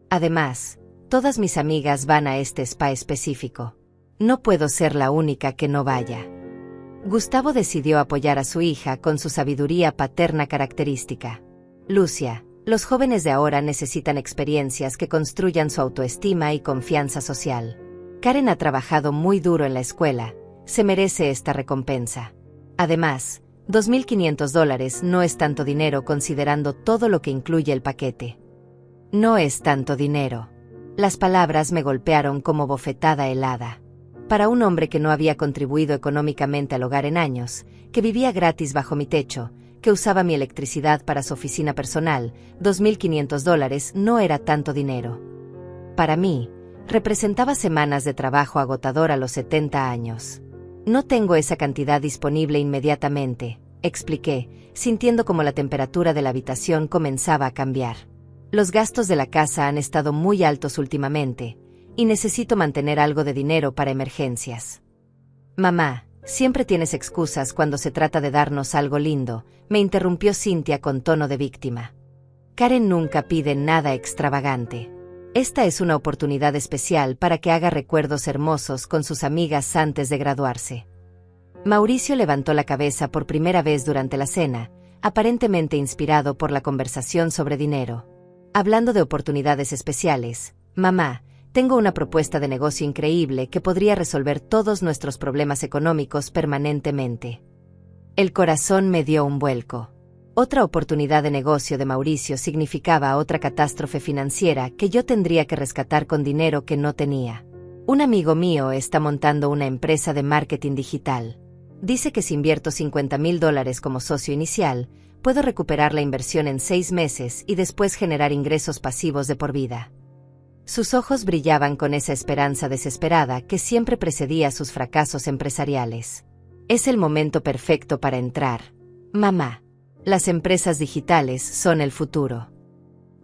Además, todas mis amigas van a este spa específico. No puedo ser la única que no vaya». Gustavo decidió apoyar a su hija con su sabiduría paterna característica. «Lucia, los jóvenes de ahora necesitan experiencias que construyan su autoestima y confianza social. Karen ha trabajado muy duro en la escuela, se merece esta recompensa. Además, $2,500 no es tanto dinero considerando todo lo que incluye el paquete». «No es tanto dinero». Las palabras me golpearon como bofetada helada. Para un hombre que no había contribuido económicamente al hogar en años, que vivía gratis bajo mi techo, que usaba mi electricidad para su oficina personal, $2,500 no era tanto dinero. Para mí, representaba semanas de trabajo agotador a los 70 años. «No tengo esa cantidad disponible inmediatamente», expliqué, sintiendo como la temperatura de la habitación comenzaba a cambiar. «Los gastos de la casa han estado muy altos últimamente, y necesito mantener algo de dinero para emergencias». «Mamá, siempre tienes excusas cuando se trata de darnos algo lindo», me interrumpió Cynthia con tono de víctima. Karen nunca pide nada extravagante. Esta es una oportunidad especial para que haga recuerdos hermosos con sus amigas antes de graduarse. Mauricio levantó la cabeza por primera vez durante la cena, aparentemente inspirado por la conversación sobre dinero. Hablando de oportunidades especiales, mamá, tengo una propuesta de negocio increíble que podría resolver todos nuestros problemas económicos permanentemente. El corazón me dio un vuelco. Otra oportunidad de negocio de Mauricio significaba otra catástrofe financiera que yo tendría que rescatar con dinero que no tenía. Un amigo mío está montando una empresa de marketing digital. Dice que si invierto $50,000 como socio inicial, puedo recuperar la inversión en 6 meses y después generar ingresos pasivos de por vida. Sus ojos brillaban con esa esperanza desesperada que siempre precedía sus fracasos empresariales. Es el momento perfecto para entrar. Mamá. Las empresas digitales son el futuro.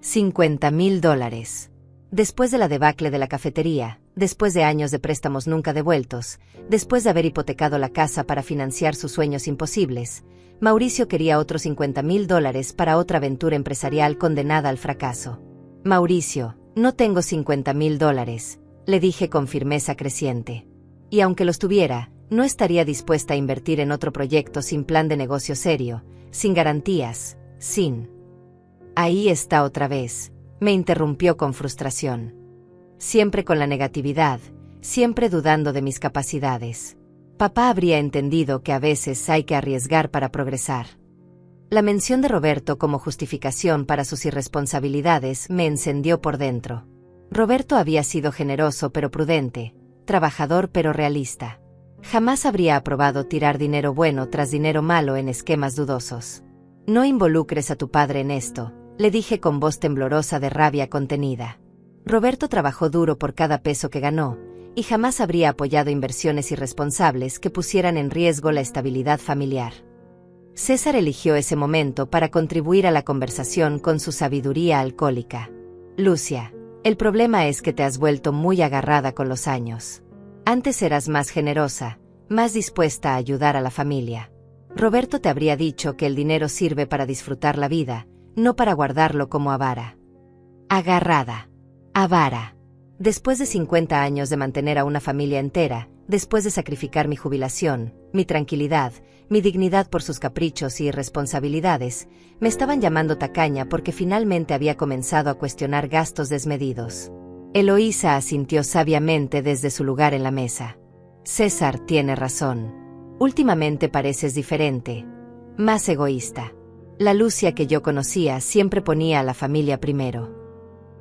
$50,000. Después de la debacle de la cafetería, después de años de préstamos nunca devueltos, después de haber hipotecado la casa para financiar sus sueños imposibles, Mauricio quería otros $50,000 para otra aventura empresarial condenada al fracaso. Mauricio, no tengo $50,000, le dije con firmeza creciente. Y aunque los tuviera, no estaría dispuesta a invertir en otro proyecto sin plan de negocio serio, sin garantías, sin... Ahí está otra vez, me interrumpió con frustración. Siempre con la negatividad, siempre dudando de mis capacidades. Papá habría entendido que a veces hay que arriesgar para progresar. La mención de Roberto como justificación para sus irresponsabilidades me encendió por dentro. Roberto había sido generoso pero prudente, trabajador pero realista. Jamás habría aprobado tirar dinero bueno tras dinero malo en esquemas dudosos. No involucres a tu padre en esto, le dije con voz temblorosa de rabia contenida. Roberto trabajó duro por cada peso que ganó, y jamás habría apoyado inversiones irresponsables que pusieran en riesgo la estabilidad familiar. César eligió ese momento para contribuir a la conversación con su sabiduría alcohólica. Lucia, el problema es que te has vuelto muy agarrada con los años. Antes eras más generosa, más dispuesta a ayudar a la familia. Roberto te habría dicho que el dinero sirve para disfrutar la vida, no para guardarlo como avara. Agarrada. Avara. Después de 50 años de mantener a una familia entera, después de sacrificar mi jubilación, mi tranquilidad, mi dignidad por sus caprichos y irresponsabilidades, me estaban llamando tacaña porque finalmente había comenzado a cuestionar gastos desmedidos. Eloísa asintió sabiamente desde su lugar en la mesa. César tiene razón. Últimamente pareces diferente, más egoísta. La Lucia que yo conocía siempre ponía a la familia primero.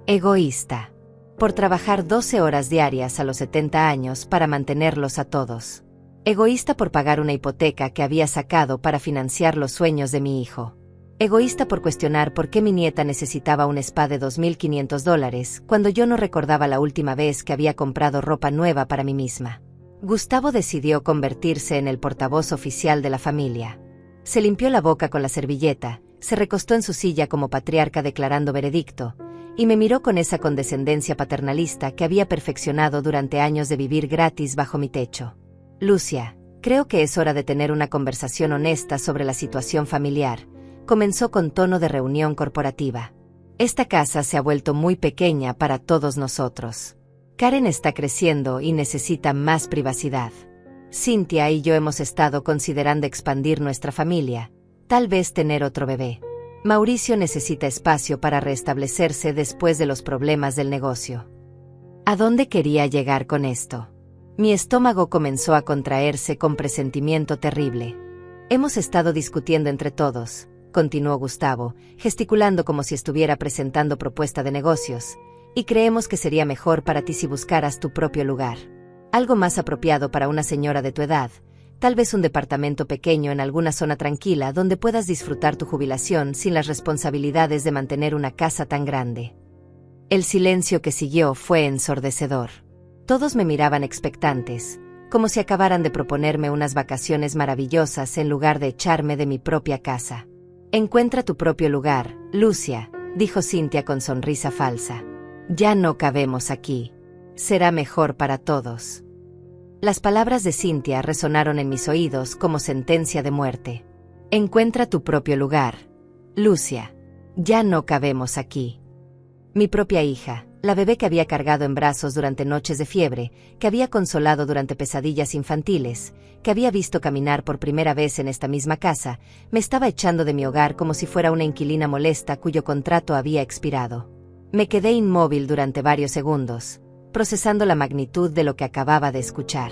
Egoísta. Por trabajar 12 horas diarias a los 70 años para mantenerlos a todos. Egoísta por pagar una hipoteca que había sacado para financiar los sueños de mi hijo. Egoísta por cuestionar por qué mi nieta necesitaba un spa de $2,500 cuando yo no recordaba la última vez que había comprado ropa nueva para mí misma. Gustavo decidió convertirse en el portavoz oficial de la familia. Se limpió la boca con la servilleta, se recostó en su silla como patriarca declarando veredicto, y me miró con esa condescendencia paternalista que había perfeccionado durante años de vivir gratis bajo mi techo. Lucia, creo que es hora de tener una conversación honesta sobre la situación familiar. Comenzó con tono de reunión corporativa. Esta casa se ha vuelto muy pequeña para todos nosotros. Karen está creciendo y necesita más privacidad. Cynthia y yo hemos estado considerando expandir nuestra familia, tal vez tener otro bebé. Mauricio necesita espacio para restablecerse después de los problemas del negocio. ¿A dónde quería llegar con esto? Mi estómago comenzó a contraerse con presentimiento terrible. Hemos estado discutiendo entre todos, continuó Gustavo, gesticulando como si estuviera presentando propuesta de negocios, y creemos que sería mejor para ti si buscaras tu propio lugar. Algo más apropiado para una señora de tu edad, tal vez un departamento pequeño en alguna zona tranquila donde puedas disfrutar tu jubilación sin las responsabilidades de mantener una casa tan grande. El silencio que siguió fue ensordecedor. Todos me miraban expectantes, como si acabaran de proponerme unas vacaciones maravillosas en lugar de echarme de mi propia casa. Encuentra tu propio lugar, Lucia, dijo Cynthia con sonrisa falsa. Ya no cabemos aquí. Será mejor para todos. Las palabras de Cynthia resonaron en mis oídos como sentencia de muerte. Encuentra tu propio lugar, Lucia. Ya no cabemos aquí. Mi propia hija, la bebé que había cargado en brazos durante noches de fiebre, que había consolado durante pesadillas infantiles, que había visto caminar por primera vez en esta misma casa, me estaba echando de mi hogar como si fuera una inquilina molesta cuyo contrato había expirado. Me quedé inmóvil durante varios segundos, procesando la magnitud de lo que acababa de escuchar.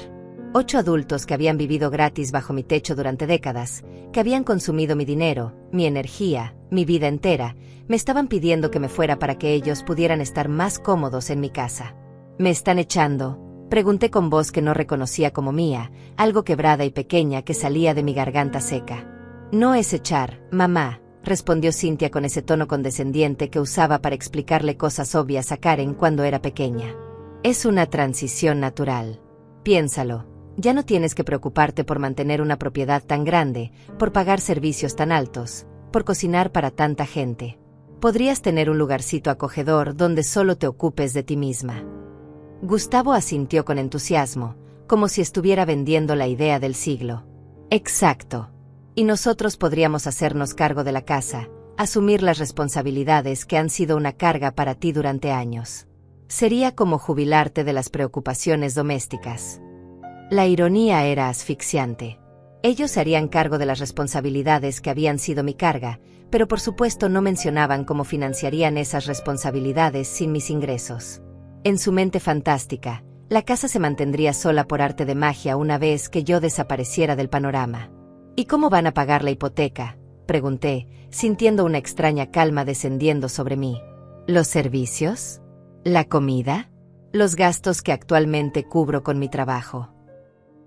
8 adultos que habían vivido gratis bajo mi techo durante décadas, que habían consumido mi dinero, mi energía, mi vida entera, me estaban pidiendo que me fuera para que ellos pudieran estar más cómodos en mi casa. ¿Me están echando?, pregunté con voz que no reconocía como mía, algo quebrada y pequeña que salía de mi garganta seca. No es echar, mamá, respondió Cynthia con ese tono condescendiente que usaba para explicarle cosas obvias a Karen cuando era pequeña. Es una transición natural. Piénsalo. Ya no tienes que preocuparte por mantener una propiedad tan grande, por pagar servicios tan altos, por cocinar para tanta gente. Podrías tener un lugarcito acogedor donde solo te ocupes de ti misma. Gustavo asintió con entusiasmo, como si estuviera vendiendo la idea del siglo. Exacto. Y nosotros podríamos hacernos cargo de la casa, asumir las responsabilidades que han sido una carga para ti durante años. Sería como jubilarte de las preocupaciones domésticas. La ironía era asfixiante. Ellos se harían cargo de las responsabilidades que habían sido mi carga, pero por supuesto no mencionaban cómo financiarían esas responsabilidades sin mis ingresos. En su mente fantástica, la casa se mantendría sola por arte de magia una vez que yo desapareciera del panorama. ¿Y cómo van a pagar la hipoteca?, pregunté, sintiendo una extraña calma descendiendo sobre mí. ¿Los servicios? ¿La comida? ¿Los gastos que actualmente cubro con mi trabajo?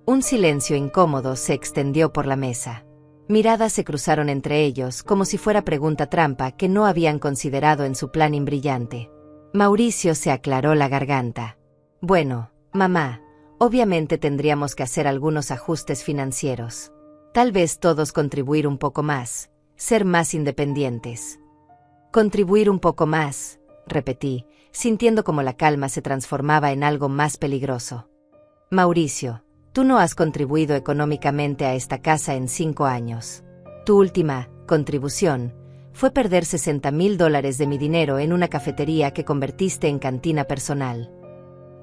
Un silencio incómodo se extendió por la mesa. Miradas se cruzaron entre ellos como si fuera pregunta trampa que no habían considerado en su plan brillante. Mauricio se aclaró la garganta. Bueno, mamá, obviamente tendríamos que hacer algunos ajustes financieros. Tal vez todos contribuir un poco más, ser más independientes. Contribuir un poco más, repetí, sintiendo como la calma se transformaba en algo más peligroso. Mauricio, tú no has contribuido económicamente a esta casa en 5 años. Tu última contribución fue perder $60,000 de mi dinero en una cafetería que convertiste en cantina personal.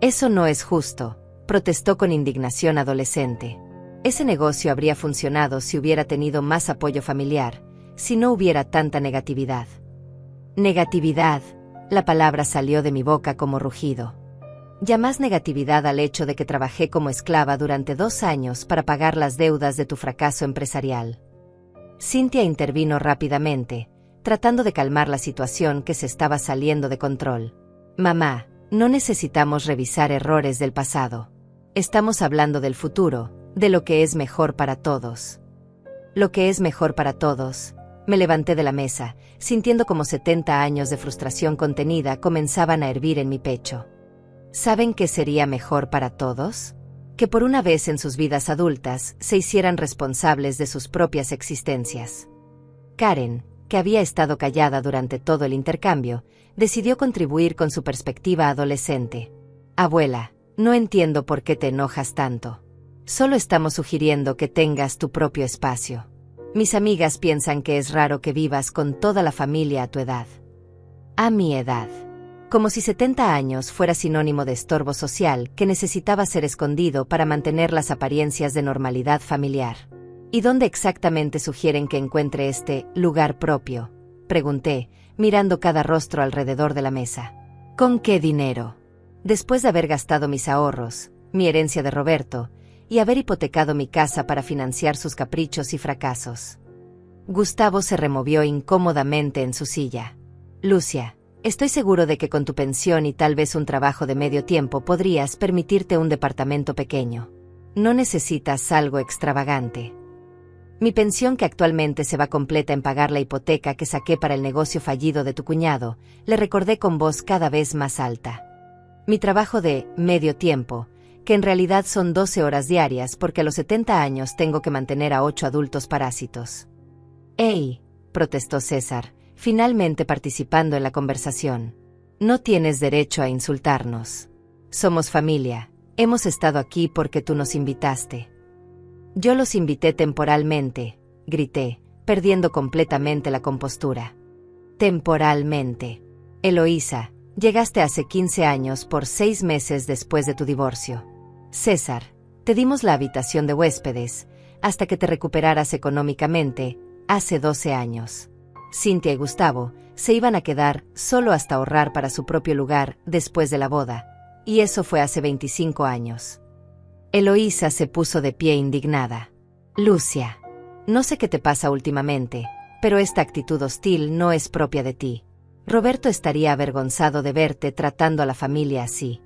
Eso no es justo, protestó con indignación adolescente. Ese negocio habría funcionado si hubiera tenido más apoyo familiar, si no hubiera tanta negatividad. Negatividad, la palabra salió de mi boca como rugido. Llamás negatividad al hecho de que trabajé como esclava durante 2 años para pagar las deudas de tu fracaso empresarial. Cynthia intervino rápidamente, tratando de calmar la situación que se estaba saliendo de control. Mamá, no necesitamos revisar errores del pasado. Estamos hablando del futuro, de lo que es mejor para todos. Lo que es mejor para todos. Me levanté de la mesa, sintiendo como 70 años de frustración contenida comenzaban a hervir en mi pecho. ¿Saben qué sería mejor para todos? Que por una vez en sus vidas adultas se hicieran responsables de sus propias existencias. Karen, que había estado callada durante todo el intercambio, decidió contribuir con su perspectiva adolescente. Abuela, no entiendo por qué te enojas tanto. Solo estamos sugiriendo que tengas tu propio espacio. Mis amigas piensan que es raro que vivas con toda la familia a tu edad. A mi edad. Como si 70 años fuera sinónimo de estorbo social que necesitaba ser escondido para mantener las apariencias de normalidad familiar. ¿Y dónde exactamente sugieren que encuentre este lugar propio?, pregunté, mirando cada rostro alrededor de la mesa. ¿Con qué dinero? Después de haber gastado mis ahorros, mi herencia de Roberto, y haber hipotecado mi casa para financiar sus caprichos y fracasos. Gustavo se removió incómodamente en su silla. Lucia, estoy seguro de que con tu pensión y tal vez un trabajo de medio tiempo podrías permitirte un departamento pequeño. No necesitas algo extravagante. Mi pensión, que actualmente se va completa en pagar la hipoteca que saqué para el negocio fallido de tu cuñado, le recordé con voz cada vez más alta. Mi trabajo de medio tiempo, que en realidad son 12 horas diarias porque a los 70 años tengo que mantener a 8 adultos parásitos. ¡Ey!, protestó César, finalmente participando en la conversación. No tienes derecho a insultarnos. Somos familia, hemos estado aquí porque tú nos invitaste. Yo los invité temporalmente, grité, perdiendo completamente la compostura. Temporalmente. Eloísa, llegaste hace 15 años por 6 meses después de tu divorcio. César, te dimos la habitación de huéspedes, hasta que te recuperaras económicamente, hace 12 años. Cintia y Gustavo se iban a quedar solo hasta ahorrar para su propio lugar después de la boda, y eso fue hace 25 años. Eloísa se puso de pie indignada. Lucia, no sé qué te pasa últimamente, pero esta actitud hostil no es propia de ti. Roberto estaría avergonzado de verte tratando a la familia así.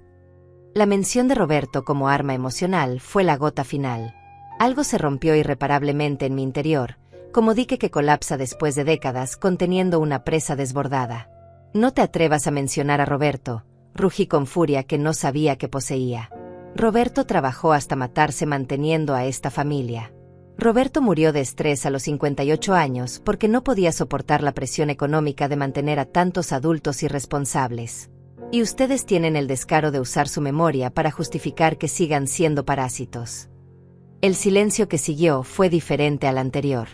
La mención de Roberto como arma emocional fue la gota final. Algo se rompió irreparablemente en mi interior, como dique que colapsa después de décadas conteniendo una presa desbordada. No te atrevas a mencionar a Roberto, rugí con furia que no sabía que poseía. Roberto trabajó hasta matarse manteniendo a esta familia. Roberto murió de estrés a los 58 años porque no podía soportar la presión económica de mantener a tantos adultos irresponsables. Y ustedes tienen el descaro de usar su memoria para justificar que sigan siendo parásitos. El silencio que siguió fue diferente al anterior.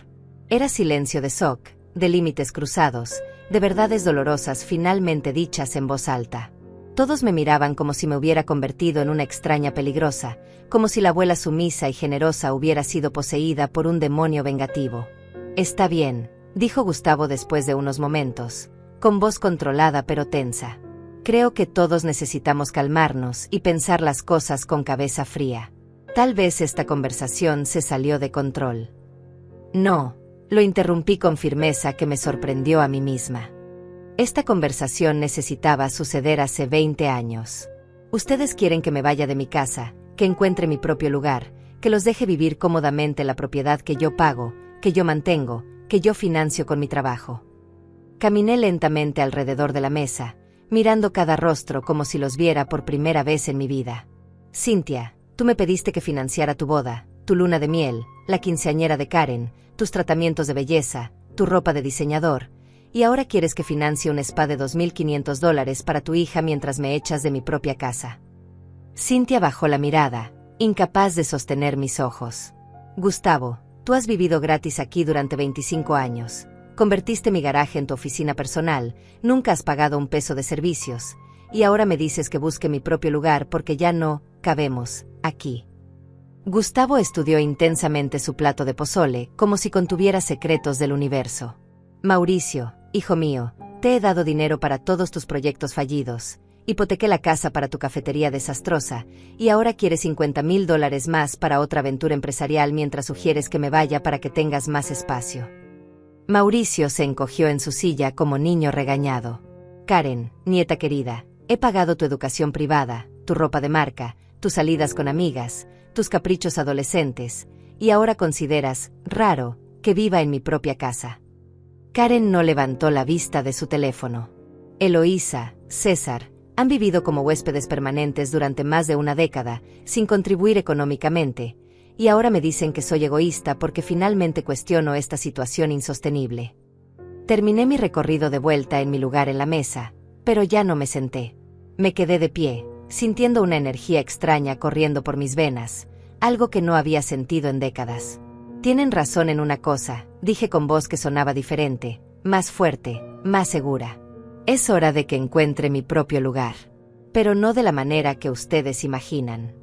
Era silencio de shock, de límites cruzados, de verdades dolorosas finalmente dichas en voz alta. Todos me miraban como si me hubiera convertido en una extraña peligrosa, como si la abuela sumisa y generosa hubiera sido poseída por un demonio vengativo. Está bien, dijo Gustavo después de unos momentos, con voz controlada pero tensa. Creo que todos necesitamos calmarnos y pensar las cosas con cabeza fría. Tal vez esta conversación se salió de control. No, lo interrumpí con firmeza que me sorprendió a mí misma. Esta conversación necesitaba suceder hace 20 años. Ustedes quieren que me vaya de mi casa, que encuentre mi propio lugar, que los deje vivir cómodamente la propiedad que yo pago, que yo mantengo, que yo financio con mi trabajo. Caminé lentamente alrededor de la mesa, mirando cada rostro como si los viera por primera vez en mi vida. Cintia, tú me pediste que financiara tu boda, tu luna de miel, la quinceañera de Karen, tus tratamientos de belleza, tu ropa de diseñador, y ahora quieres que financie un spa de $2,500 para tu hija mientras me echas de mi propia casa. Cintia bajó la mirada, incapaz de sostener mis ojos. Gustavo, tú has vivido gratis aquí durante 25 años. Convertiste mi garaje en tu oficina personal, nunca has pagado un peso de servicios, y ahora me dices que busque mi propio lugar porque ya no cabemos aquí. Gustavo estudió intensamente su plato de pozole, como si contuviera secretos del universo. Mauricio, hijo mío, te he dado dinero para todos tus proyectos fallidos, hipotequé la casa para tu cafetería desastrosa, y ahora quieres $50,000 más para otra aventura empresarial mientras sugieres que me vaya para que tengas más espacio. Mauricio se encogió en su silla como niño regañado. Karen, nieta querida, he pagado tu educación privada, tu ropa de marca, tus salidas con amigas, tus caprichos adolescentes, y ahora consideras raro que viva en mi propia casa. Karen no levantó la vista de su teléfono. Eloísa, César, han vivido como huéspedes permanentes durante más de una década, sin contribuir económicamente, y ahora me dicen que soy egoísta porque finalmente cuestiono esta situación insostenible. Terminé mi recorrido de vuelta en mi lugar en la mesa, pero ya no me senté. Me quedé de pie, sintiendo una energía extraña corriendo por mis venas, algo que no había sentido en décadas. Tienen razón en una cosa, dije con voz que sonaba diferente, más fuerte, más segura. Es hora de que encuentre mi propio lugar. Pero no de la manera que ustedes imaginan.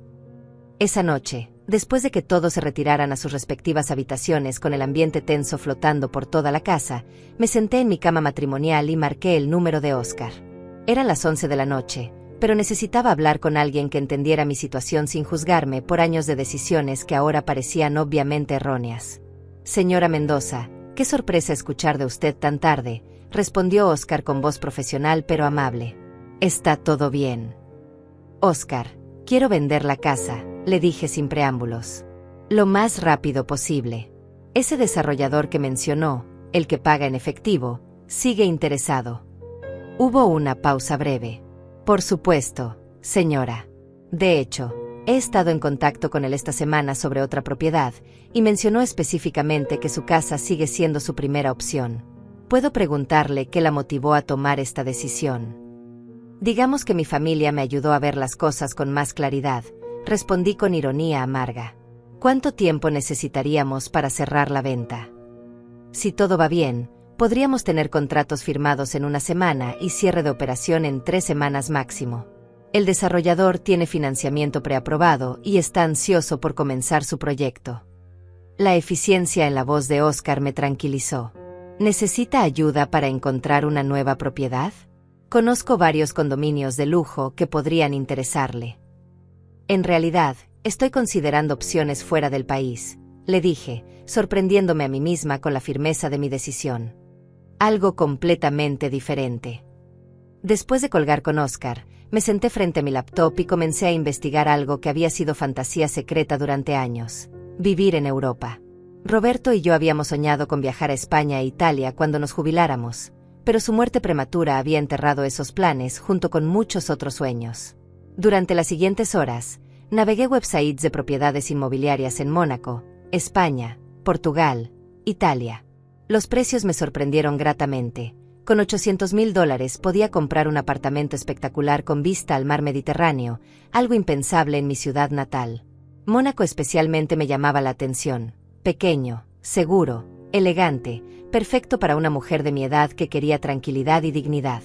Esa noche, después de que todos se retiraran a sus respectivas habitaciones con el ambiente tenso flotando por toda la casa, me senté en mi cama matrimonial y marqué el número de Oscar. Eran las 11 de la noche, pero necesitaba hablar con alguien que entendiera mi situación sin juzgarme por años de decisiones que ahora parecían obviamente erróneas. Señora Mendoza, qué sorpresa escuchar de usted tan tarde, respondió Oscar con voz profesional pero amable. Está todo bien. Oscar, quiero vender la casa, le dije sin preámbulos. Lo más rápido posible. Ese desarrollador que mencionó, el que paga en efectivo, sigue interesado. Hubo una pausa breve. Por supuesto, señora. De hecho, he estado en contacto con él esta semana sobre otra propiedad, y mencionó específicamente que su casa sigue siendo su primera opción. ¿Puedo preguntarle qué la motivó a tomar esta decisión? Digamos que mi familia me ayudó a ver las cosas con más claridad, respondí con ironía amarga. ¿Cuánto tiempo necesitaríamos para cerrar la venta? Si todo va bien, Podríamos tener contratos firmados en una semana y cierre de operación en 3 semanas máximo. El desarrollador tiene financiamiento preaprobado y está ansioso por comenzar su proyecto. La eficiencia en la voz de Oscar me tranquilizó. ¿Necesita ayuda para encontrar una nueva propiedad? Conozco varios condominios de lujo que podrían interesarle. En realidad, estoy considerando opciones fuera del país, le dije, sorprendiéndome a mí misma con la firmeza de mi decisión. Algo completamente diferente. Después de colgar con Oscar, me senté frente a mi laptop y comencé a investigar algo que había sido fantasía secreta durante años: vivir en Europa. Roberto y yo habíamos soñado con viajar a España e Italia cuando nos jubiláramos, pero su muerte prematura había enterrado esos planes junto con muchos otros sueños. Durante las siguientes horas, navegué websites de propiedades inmobiliarias en Mónaco, España, Portugal, Italia. Los precios me sorprendieron gratamente. Con $800,000 podía comprar un apartamento espectacular con vista al mar Mediterráneo, algo impensable en mi ciudad natal. Mónaco especialmente me llamaba la atención. Pequeño, seguro, elegante, perfecto para una mujer de mi edad que quería tranquilidad y dignidad.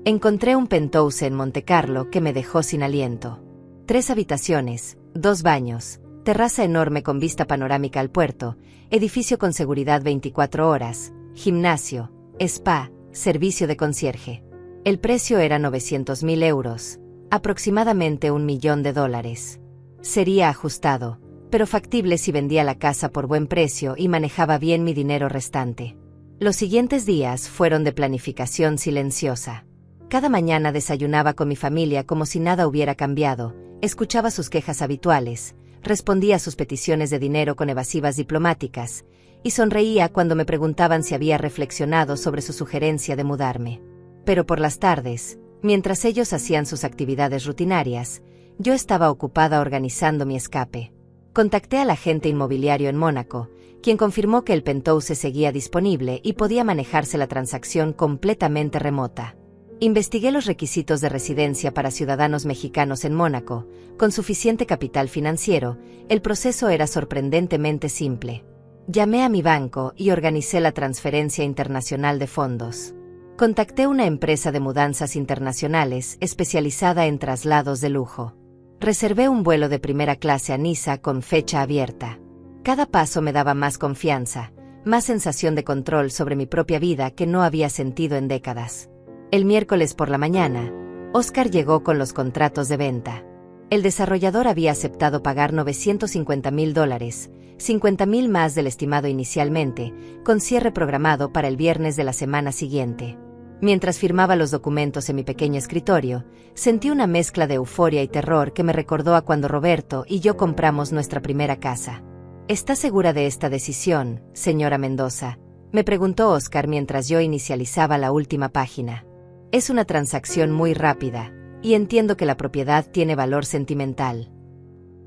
Encontré un penthouse en Montecarlo que me dejó sin aliento. 3 habitaciones, 2 baños, terraza enorme con vista panorámica al puerto, edificio con seguridad 24 horas, gimnasio, spa, servicio de concierge. El precio era 900,000 euros, aproximadamente $1.000.000. Sería ajustado, pero factible si vendía la casa por buen precio y manejaba bien mi dinero restante. Los siguientes días fueron de planificación silenciosa. Cada mañana desayunaba con mi familia como si nada hubiera cambiado, escuchaba sus quejas habituales, respondía a sus peticiones de dinero con evasivas diplomáticas, y sonreía cuando me preguntaban si había reflexionado sobre su sugerencia de mudarme. Pero por las tardes, mientras ellos hacían sus actividades rutinarias, yo estaba ocupada organizando mi escape. Contacté al agente inmobiliario en Mónaco, quien confirmó que el penthouse seguía disponible y podía manejarse la transacción completamente remota. Investigué los requisitos de residencia para ciudadanos mexicanos en Mónaco. Con suficiente capital financiero, el proceso era sorprendentemente simple. Llamé a mi banco y organicé la transferencia internacional de fondos. Contacté una empresa de mudanzas internacionales especializada en traslados de lujo. Reservé un vuelo de primera clase a Niza con fecha abierta. Cada paso me daba más confianza, más sensación de control sobre mi propia vida que no había sentido en décadas. El miércoles por la mañana, Oscar llegó con los contratos de venta. El desarrollador había aceptado pagar $950,000, 50,000 más del estimado inicialmente, con cierre programado para el viernes de la semana siguiente. Mientras firmaba los documentos en mi pequeño escritorio, sentí una mezcla de euforia y terror que me recordó a cuando Roberto y yo compramos nuestra primera casa. ¿Está segura de esta decisión, señora Mendoza?, me preguntó Oscar mientras yo inicializaba la última página. Es una transacción muy rápida, y entiendo que la propiedad tiene valor sentimental.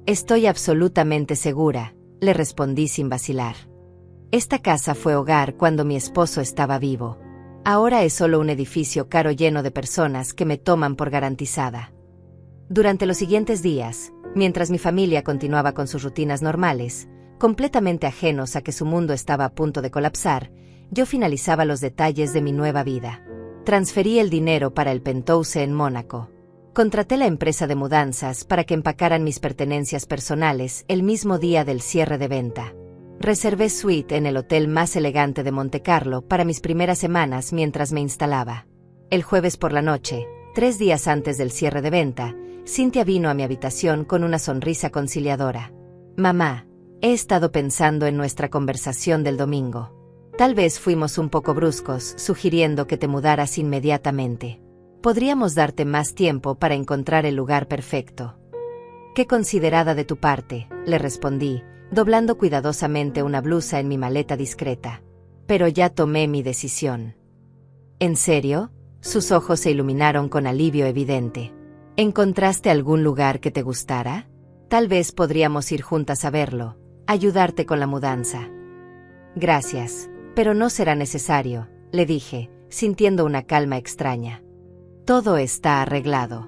Estoy absolutamente segura, le respondí sin vacilar. Esta casa fue hogar cuando mi esposo estaba vivo. Ahora es solo un edificio caro lleno de personas que me toman por garantizada. Durante los siguientes días, mientras mi familia continuaba con sus rutinas normales, completamente ajenos a que su mundo estaba a punto de colapsar, yo finalizaba los detalles de mi nueva vida. Transferí el dinero para el penthouse en Mónaco. Contraté la empresa de mudanzas para que empacaran mis pertenencias personales el mismo día del cierre de venta. Reservé suite en el hotel más elegante de Montecarlo para mis primeras semanas mientras me instalaba. El jueves por la noche, 3 días antes del cierre de venta, Cynthia vino a mi habitación con una sonrisa conciliadora. «Mamá, he estado pensando en nuestra conversación del domingo. Tal vez fuimos un poco bruscos, sugiriendo que te mudaras inmediatamente. Podríamos darte más tiempo para encontrar el lugar perfecto». «Qué considerada de tu parte», le respondí, doblando cuidadosamente una blusa en mi maleta discreta. «Pero ya tomé mi decisión». «¿En serio?», sus ojos se iluminaron con alivio evidente. «¿Encontraste algún lugar que te gustara? Tal vez podríamos ir juntas a verlo, ayudarte con la mudanza». «Gracias, pero no será necesario», le dije, sintiendo una calma extraña. «Todo está arreglado».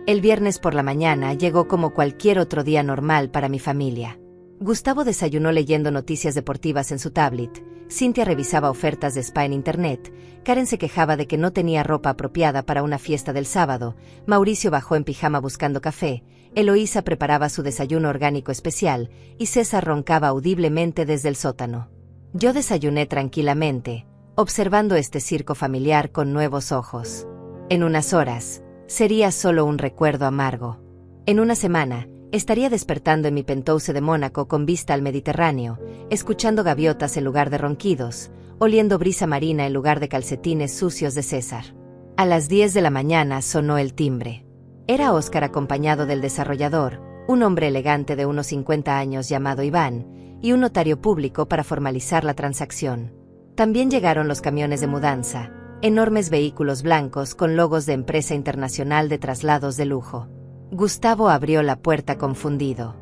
El viernes por la mañana llegó como cualquier otro día normal para mi familia. Gustavo desayunó leyendo noticias deportivas en su tablet, Cynthia revisaba ofertas de spa en internet, Karen se quejaba de que no tenía ropa apropiada para una fiesta del sábado, Mauricio bajó en pijama buscando café, Eloísa preparaba su desayuno orgánico especial, y César roncaba audiblemente desde el sótano. Yo desayuné tranquilamente, observando este circo familiar con nuevos ojos. En unas horas, sería solo un recuerdo amargo. En una semana, estaría despertando en mi penthouse de Mónaco con vista al Mediterráneo, escuchando gaviotas en lugar de ronquidos, oliendo brisa marina en lugar de calcetines sucios de César. A las 10 de la mañana sonó el timbre. Era Óscar acompañado del desarrollador, un hombre elegante de unos 50 años llamado Iván, y un notario público para formalizar la transacción. También llegaron los camiones de mudanza, enormes vehículos blancos con logos de empresa internacional de traslados de lujo. Gustavo abrió la puerta confundido.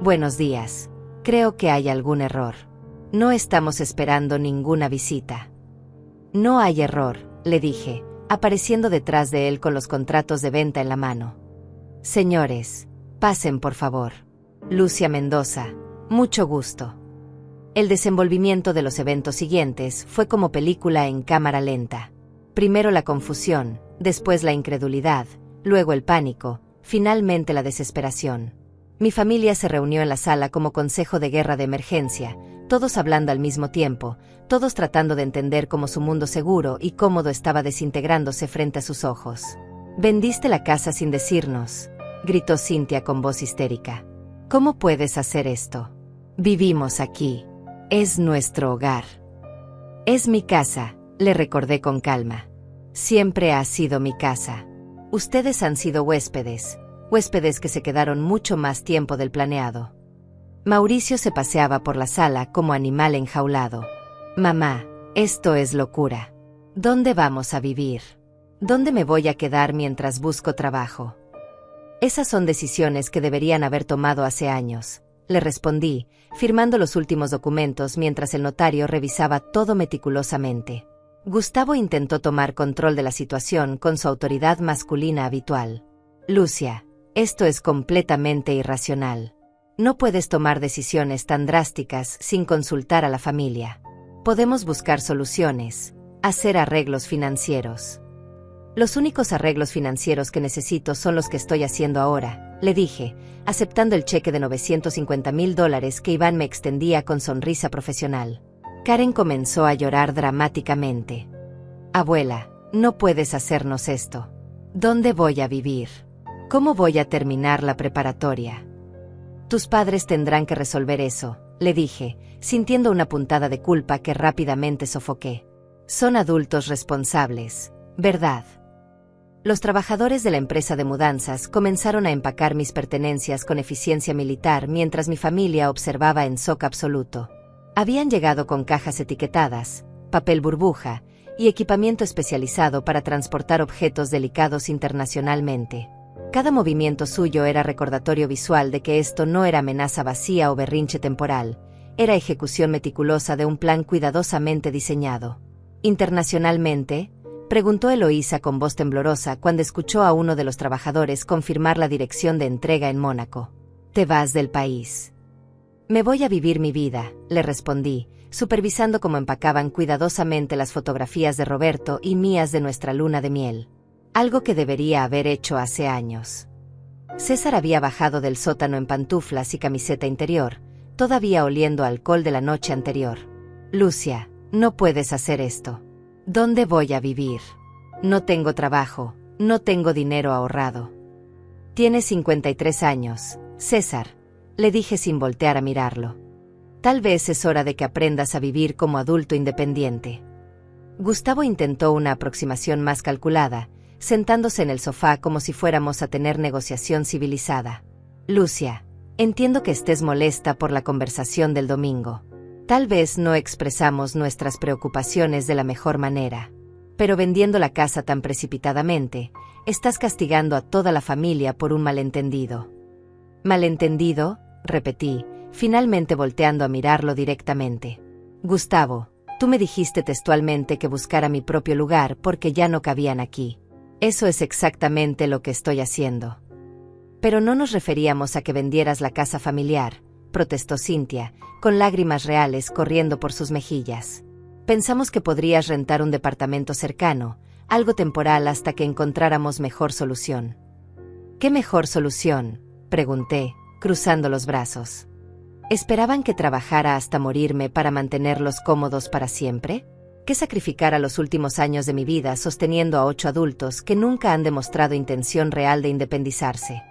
Buenos días. Creo que hay algún error. No estamos esperando ninguna visita. No hay error, le dije, apareciendo detrás de él con los contratos de venta en la mano. Señores, pasen por favor. Lucia Mendoza, mucho gusto. El desenvolvimiento de los eventos siguientes fue como película en cámara lenta. Primero la confusión, después la incredulidad, luego el pánico, finalmente la desesperación. Mi familia se reunió en la sala como consejo de guerra de emergencia, todos hablando al mismo tiempo, todos tratando de entender cómo su mundo seguro y cómodo estaba desintegrándose frente a sus ojos. «Vendiste la casa sin decirnos», gritó Cynthia con voz histérica. «¿Cómo puedes hacer esto? Vivimos aquí. Es nuestro hogar». «Es mi casa», le recordé con calma. «Siempre ha sido mi casa. Ustedes han sido huéspedes que se quedaron mucho más tiempo del planeado». Mauricio se paseaba por la sala como animal enjaulado. «Mamá, esto es locura. ¿Dónde vamos a vivir? ¿Dónde me voy a quedar mientras busco trabajo?» «Esas son decisiones que deberían haber tomado hace años», le respondí, firmando los últimos documentos mientras el notario revisaba todo meticulosamente. Gustavo intentó tomar control de la situación con su autoridad masculina habitual. «Lucia, esto es completamente irracional. No puedes tomar decisiones tan drásticas sin consultar a la familia. Podemos buscar soluciones, hacer arreglos financieros». «Los únicos arreglos financieros que necesito son los que estoy haciendo ahora», le dije, aceptando el cheque de $950,000 que Iván me extendía con sonrisa profesional. Karen comenzó a llorar dramáticamente. «Abuela, no puedes hacernos esto. ¿Dónde voy a vivir? ¿Cómo voy a terminar la preparatoria?» «Tus padres tendrán que resolver eso», le dije, sintiendo una puntada de culpa que rápidamente sofoqué. «Son adultos responsables, ¿verdad?» Los trabajadores de la empresa de mudanzas comenzaron a empacar mis pertenencias con eficiencia militar mientras mi familia observaba en shock absoluto. Habían llegado con cajas etiquetadas, papel burbuja y equipamiento especializado para transportar objetos delicados internacionalmente. Cada movimiento suyo era recordatorio visual de que esto no era amenaza vacía o berrinche temporal, era ejecución meticulosa de un plan cuidadosamente diseñado. «¿Internacionalmente?», preguntó Eloísa con voz temblorosa cuando escuchó a uno de los trabajadores confirmar la dirección de entrega en Mónaco. «Te vas del país». «Me voy a vivir mi vida», le respondí, supervisando cómo empacaban cuidadosamente las fotografías de Roberto y mías de nuestra luna de miel. Algo que debería haber hecho hace años. César había bajado del sótano en pantuflas y camiseta interior, todavía oliendo a alcohol de la noche anterior. «Lucia, no puedes hacer esto. ¿Dónde voy a vivir? No tengo trabajo, no tengo dinero ahorrado». «Tienes 53 años, César», le dije sin voltear a mirarlo. «Tal vez es hora de que aprendas a vivir como adulto independiente». Gustavo intentó una aproximación más calculada, sentándose en el sofá como si fuéramos a tener negociación civilizada. «Lucia, entiendo que estés molesta por la conversación del domingo. Tal vez no expresamos nuestras preocupaciones de la mejor manera. Pero vendiendo la casa tan precipitadamente, estás castigando a toda la familia por un malentendido». «¿Malentendido?», repetí, finalmente volteando a mirarlo directamente. «Gustavo, tú me dijiste textualmente que buscara mi propio lugar porque ya no cabían aquí. Eso es exactamente lo que estoy haciendo». «Pero no nos referíamos a que vendieras la casa familiar», protestó Cynthia, con lágrimas reales corriendo por sus mejillas. Pensamos que podrías rentar un departamento cercano, algo temporal hasta que encontráramos mejor solución. ¿Qué mejor solución?, pregunté, cruzando los brazos. ¿Esperaban que trabajara hasta morirme para mantenerlos cómodos para siempre? ¿Que sacrificara los últimos años de mi vida sosteniendo a 8 adultos que nunca han demostrado intención real de independizarse?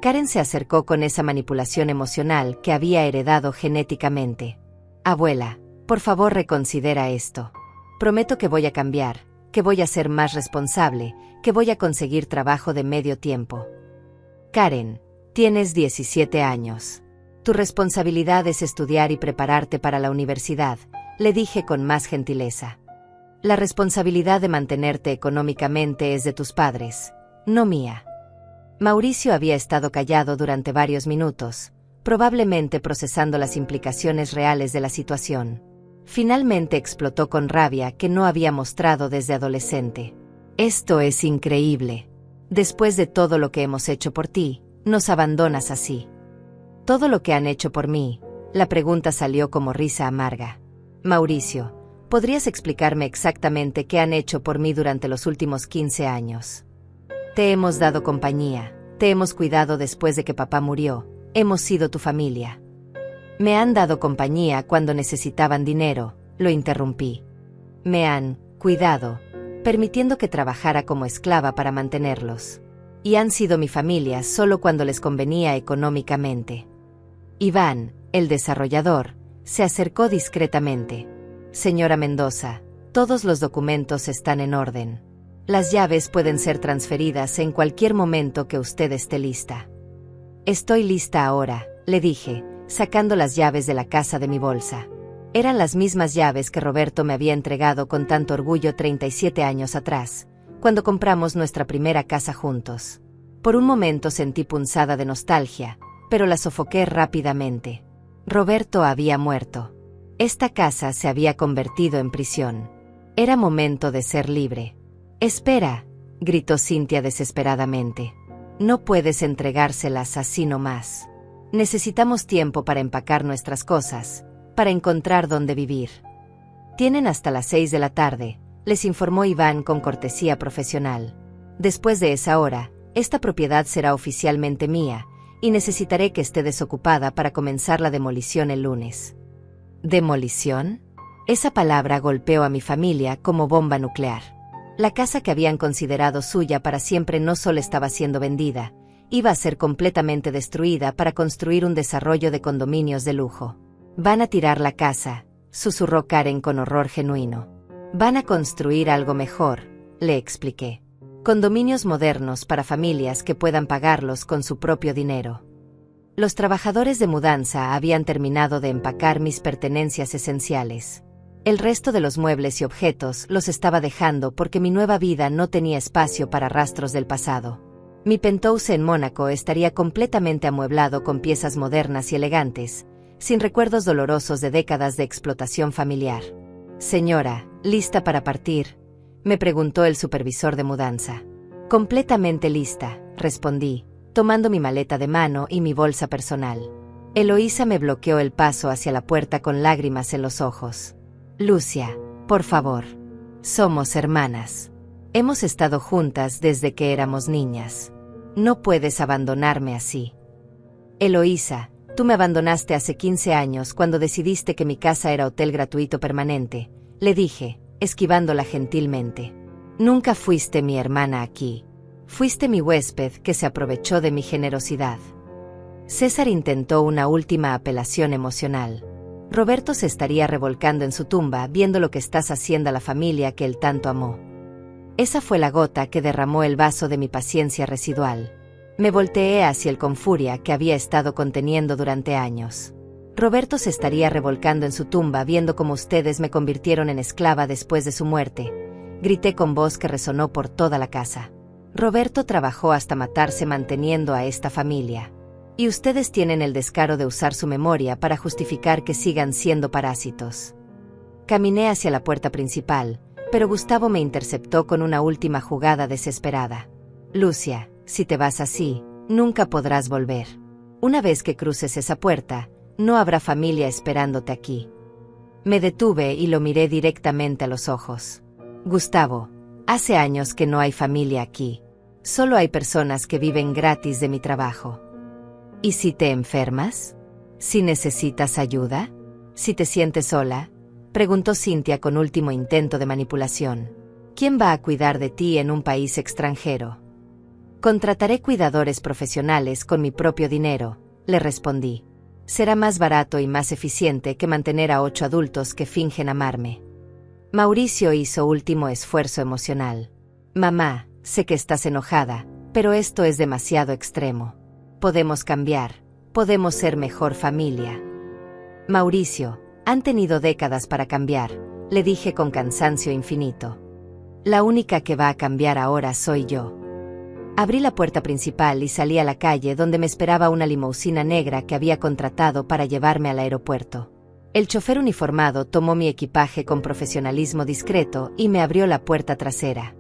Karen se acercó con esa manipulación emocional que había heredado genéticamente. Abuela, por favor reconsidera esto. Prometo que voy a cambiar, que voy a ser más responsable, que voy a conseguir trabajo de medio tiempo. Karen, tienes 17 años. Tu responsabilidad es estudiar y prepararte para la universidad, le dije con más gentileza. La responsabilidad de mantenerte económicamente es de tus padres, no mía. Mauricio había estado callado durante varios minutos, probablemente procesando las implicaciones reales de la situación. Finalmente explotó con rabia que no había mostrado desde adolescente. Esto es increíble. Después de todo lo que hemos hecho por ti, nos abandonas así. Todo lo que han hecho por mí, la pregunta salió como risa amarga. Mauricio, ¿podrías explicarme exactamente qué han hecho por mí durante los últimos 15 años? Te hemos dado compañía, te hemos cuidado después de que papá murió, hemos sido tu familia. Me han dado compañía cuando necesitaban dinero, lo interrumpí. Me han cuidado, permitiendo que trabajara como esclava para mantenerlos. Y han sido mi familia solo cuando les convenía económicamente. Iván, el desarrollador, se acercó discretamente. Señora Mendoza, todos los documentos están en orden. Las llaves pueden ser transferidas en cualquier momento que usted esté lista. Estoy lista ahora, le dije, sacando las llaves de la casa de mi bolsa. Eran las mismas llaves que Roberto me había entregado con tanto orgullo 37 años atrás, cuando compramos nuestra primera casa juntos. Por un momento sentí punzada de nostalgia, pero la sofoqué rápidamente. Roberto había muerto. Esta casa se había convertido en prisión. Era momento de ser libre. «Espera», gritó Cynthia desesperadamente. «No puedes entregárselas así nomás. Necesitamos tiempo para empacar nuestras cosas, para encontrar dónde vivir». «Tienen hasta las 6 de la tarde», les informó Iván con cortesía profesional. «Después de esa hora, esta propiedad será oficialmente mía, y necesitaré que esté desocupada para comenzar la demolición el lunes». ¿Demolición? Esa palabra golpeó a mi familia como bomba nuclear. La casa que habían considerado suya para siempre no solo estaba siendo vendida, iba a ser completamente destruida para construir un desarrollo de condominios de lujo. «Van a tirar la casa», susurró Karen con horror genuino. «Van a construir algo mejor», le expliqué. «Condominios modernos para familias que puedan pagarlos con su propio dinero». Los trabajadores de mudanza habían terminado de empacar mis pertenencias esenciales. El resto de los muebles y objetos los estaba dejando porque mi nueva vida no tenía espacio para rastros del pasado. Mi penthouse en Mónaco estaría completamente amueblado con piezas modernas y elegantes, sin recuerdos dolorosos de décadas de explotación familiar. «Señora, ¿lista para partir?», me preguntó el supervisor de mudanza. «Completamente lista», respondí, tomando mi maleta de mano y mi bolsa personal. Eloísa me bloqueó el paso hacia la puerta con lágrimas en los ojos. «Lucia, por favor. Somos hermanas. Hemos estado juntas desde que éramos niñas. No puedes abandonarme así». «Eloísa, tú me abandonaste hace 15 años cuando decidiste que mi casa era hotel gratuito permanente», le dije, esquivándola gentilmente. «Nunca fuiste mi hermana aquí. Fuiste mi huésped que se aprovechó de mi generosidad». César intentó una última apelación emocional. «Roberto se estaría revolcando en su tumba viendo lo que estás haciendo a la familia que él tanto amó». Esa fue la gota que derramó el vaso de mi paciencia residual. Me volteé hacia él con furia que había estado conteniendo durante años. «Roberto se estaría revolcando en su tumba viendo cómo ustedes me convirtieron en esclava después de su muerte», grité con voz que resonó por toda la casa. «Roberto trabajó hasta matarse manteniendo a esta familia. Y ustedes tienen el descaro de usar su memoria para justificar que sigan siendo parásitos». Caminé hacia la puerta principal, pero Gustavo me interceptó con una última jugada desesperada. «Lucia, si te vas así, nunca podrás volver. Una vez que cruces esa puerta, no habrá familia esperándote aquí». Me detuve y lo miré directamente a los ojos. Gustavo, hace años que no hay familia aquí. Solo hay personas que viven gratis de mi trabajo. ¿Y si te enfermas? ¿Si necesitas ayuda? ¿Si te sientes sola? Preguntó Cynthia con último intento de manipulación. ¿Quién va a cuidar de ti en un país extranjero? Contrataré cuidadores profesionales con mi propio dinero, le respondí. Será más barato y más eficiente que mantener a 8 adultos que fingen amarme. Mauricio hizo último esfuerzo emocional. Mamá, sé que estás enojada, pero esto es demasiado extremo. Podemos cambiar, podemos ser mejor familia. Mauricio, han tenido décadas para cambiar, le dije con cansancio infinito. La única que va a cambiar ahora soy yo. Abrí la puerta principal y salí a la calle donde me esperaba una limusina negra que había contratado para llevarme al aeropuerto. El chofer uniformado tomó mi equipaje con profesionalismo discreto y me abrió la puerta trasera.